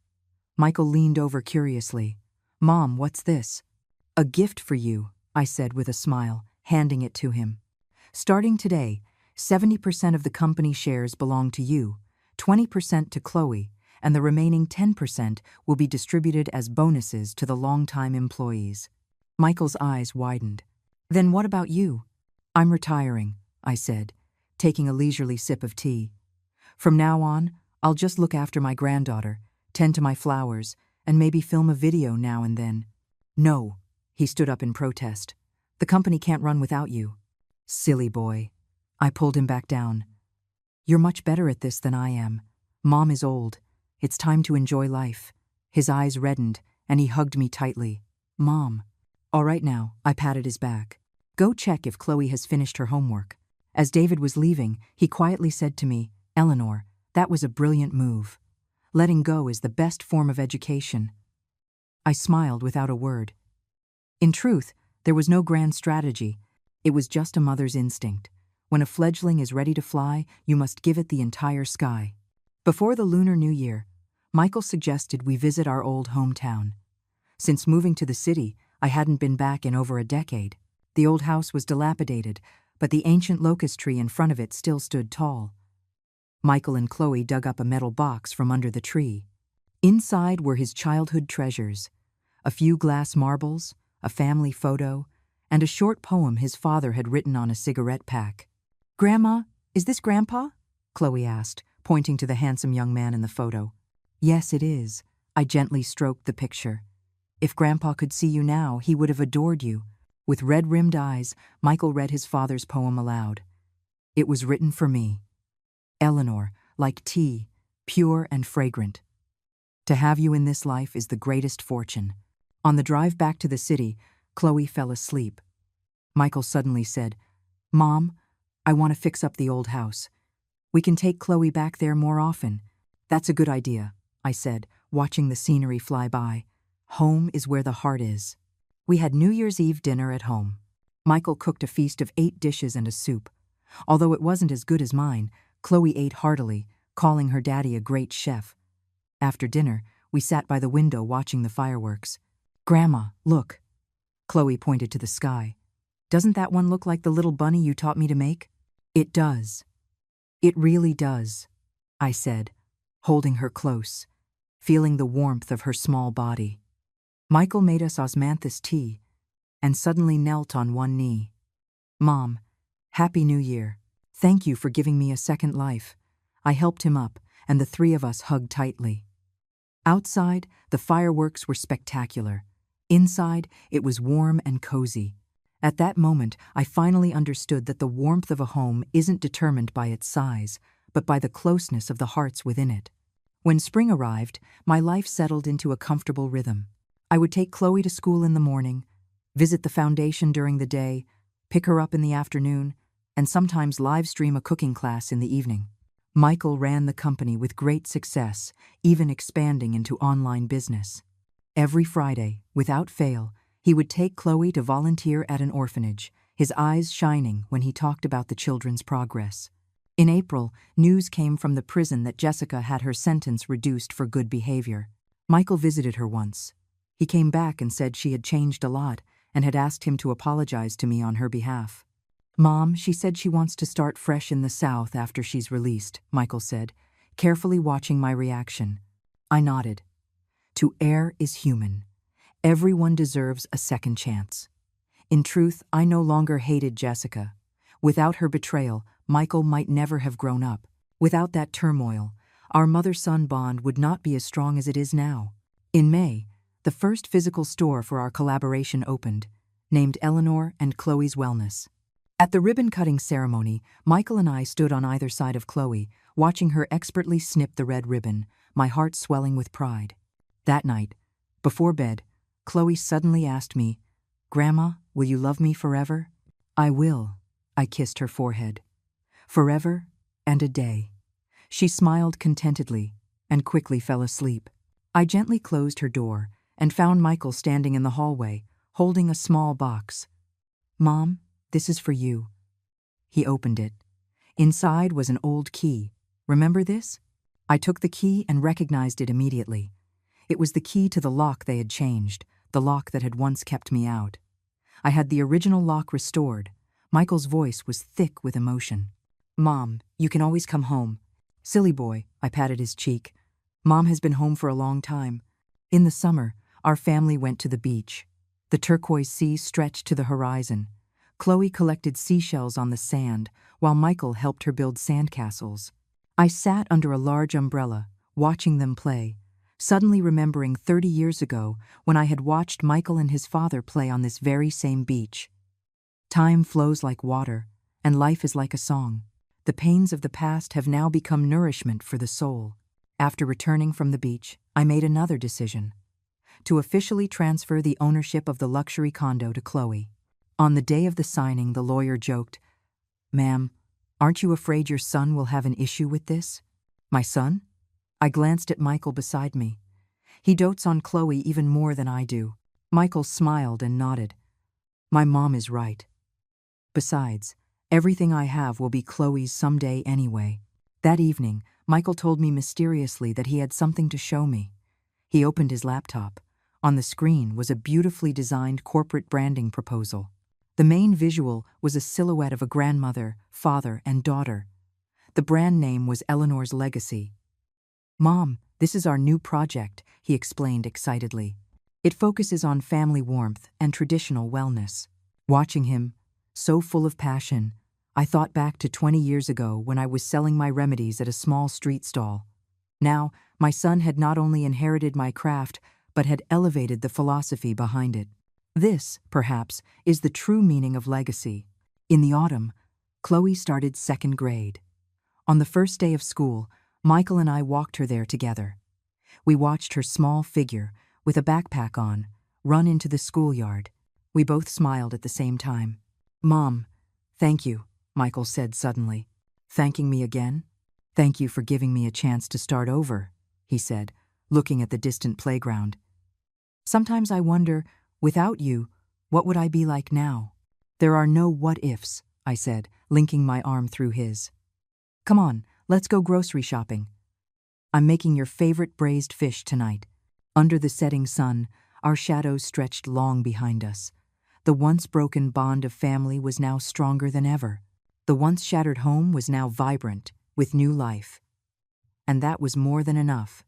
Michael leaned over curiously. Mom, what's this? A gift for you, I said with a smile, handing it to him. Starting today, 70% of the company shares belong to you, 20% to Chloe, and the remaining 10% will be distributed as bonuses to the longtime employees. Michael's eyes widened. Then what about you? I'm retiring, I said, taking a leisurely sip of tea. From now on, I'll just look after my granddaughter, tend to my flowers, and maybe film a video now and then. No, he stood up in protest. The company can't run without you. Silly boy. I pulled him back down. You're much better at this than I am. Mom is old. It's time to enjoy life. His eyes reddened, and he hugged me tightly. Mom. All right now, I patted his back. Go check if Chloe has finished her homework. As David was leaving, he quietly said to me, Eleanor, that was a brilliant move. Letting go is the best form of education. I smiled without a word. In truth, there was no grand strategy. It was just a mother's instinct. When a fledgling is ready to fly, you must give it the entire sky. Before the Lunar New Year, Michael suggested we visit our old hometown. Since moving to the city, I hadn't been back in over a decade. The old house was dilapidated, but the ancient locust tree in front of it still stood tall. Michael and Chloe dug up a metal box from under the tree. Inside were his childhood treasures, a few glass marbles, a family photo, and a short poem his father had written on a cigarette pack. Grandma, is this Grandpa? Chloe asked, pointing to the handsome young man in the photo. Yes, it is. I gently stroked the picture. If Grandpa could see you now, he would have adored you. With red-rimmed eyes, Michael read his father's poem aloud. It was written for me. Eleanor, like tea, pure and fragrant. To have you in this life is the greatest fortune. On the drive back to the city, Chloe fell asleep. Michael suddenly said, "Mom, I want to fix up the old house. We can take Chloe back there more often." "That's a good idea," I said, watching the scenery fly by. Home is where the heart is. We had New Year's Eve dinner at home. Michael cooked a feast of 8 dishes and a soup. Although it wasn't as good as mine, Chloe ate heartily, calling her daddy a great chef. After dinner, we sat by the window watching the fireworks. "Grandma, look." Chloe pointed to the sky. "Doesn't that one look like the little bunny you taught me to make?" "It does. It really does," I said, holding her close, feeling the warmth of her small body. Michael made us osmanthus tea and suddenly knelt on one knee. "Mom, Happy New Year. Thank you for giving me a second life." I helped him up, and the 3 of us hugged tightly. Outside, the fireworks were spectacular. Inside, it was warm and cozy. At that moment, I finally understood that the warmth of a home isn't determined by its size, but by the closeness of the hearts within it. When spring arrived, my life settled into a comfortable rhythm. I would take Chloe to school in the morning, visit the foundation during the day, pick her up in the afternoon, and sometimes live stream a cooking class in the evening. Michael ran the company with great success, even expanding into online business. Every Friday, without fail, he would take Chloe to volunteer at an orphanage, his eyes shining when he talked about the children's progress. In April, news came from the prison that Jessica had her sentence reduced for good behavior. Michael visited her once. He came back and said she had changed a lot and had asked him to apologize to me on her behalf. "Mom, she said she wants to start fresh in the South after she's released," Michael said, carefully watching my reaction. I nodded. To err is human. Everyone deserves a second chance. In truth, I no longer hated Jessica. Without her betrayal, Michael might never have grown up. Without that turmoil, our mother-son bond would not be as strong as it is now. In May, the first physical store for our collaboration opened, named Eleanor and Chloe's Wellness. At the ribbon-cutting ceremony, Michael and I stood on either side of Chloe, watching her expertly snip the red ribbon, my heart swelling with pride. That night, before bed, Chloe suddenly asked me, "Grandma, will you love me forever?" "I will," I kissed her forehead. "Forever and a day." She smiled contentedly and quickly fell asleep. I gently closed her door and found Michael standing in the hallway, holding a small box. "Mom, this is for you." He opened it. Inside was an old key. "Remember this?" I took the key and recognized it immediately. It was the key to the lock they had changed, the lock that had once kept me out. I had the original lock restored. Michael's voice was thick with emotion. "Mom, you can always come home." "Silly boy," I patted his cheek. "Mom has been home for a long time." In the summer, our family went to the beach. The turquoise sea stretched to the horizon. Chloe collected seashells on the sand, while Michael helped her build sandcastles. I sat under a large umbrella, watching them play, suddenly remembering 30 years ago when I had watched Michael and his father play on this very same beach. Time flows like water, and life is like a song. The pains of the past have now become nourishment for the soul. After returning from the beach, I made another decision: to officially transfer the ownership of the luxury condo to Chloe. On the day of the signing, the lawyer joked, "Ma'am, aren't you afraid your son will have an issue with this?" "My son?" I glanced at Michael beside me. He dotes on Chloe even more than I do. Michael smiled and nodded. "My mom is right. Besides, everything I have will be Chloe's someday anyway." That evening, Michael told me mysteriously that he had something to show me. He opened his laptop. On the screen was a beautifully designed corporate branding proposal. The main visual was a silhouette of a grandmother, father, and daughter. The brand name was Eleanor's Legacy. "Mom, this is our new project," he explained excitedly. "It focuses on family warmth and traditional wellness." Watching him, so full of passion, I thought back to 20 years ago when I was selling my remedies at a small street stall. Now, my son had not only inherited my craft, but had elevated the philosophy behind it. This, perhaps, is the true meaning of legacy. In the autumn, Chloe started second grade. On the first day of school, Michael and I walked her there together. We watched her small figure, with a backpack on, run into the schoolyard. We both smiled at the same time. "Mom, thank you," Michael said suddenly. "Thanking me again?" "Thank you for giving me a chance to start over," he said, looking at the distant playground. "Sometimes I wonder, without you, what would I be like now?" "There are no what-ifs," I said, linking my arm through his. "Come on, let's go grocery shopping. I'm making your favorite braised fish tonight." Under the setting sun, our shadows stretched long behind us. The once broken bond of family was now stronger than ever. The once shattered home was now vibrant, with new life. And that was more than enough.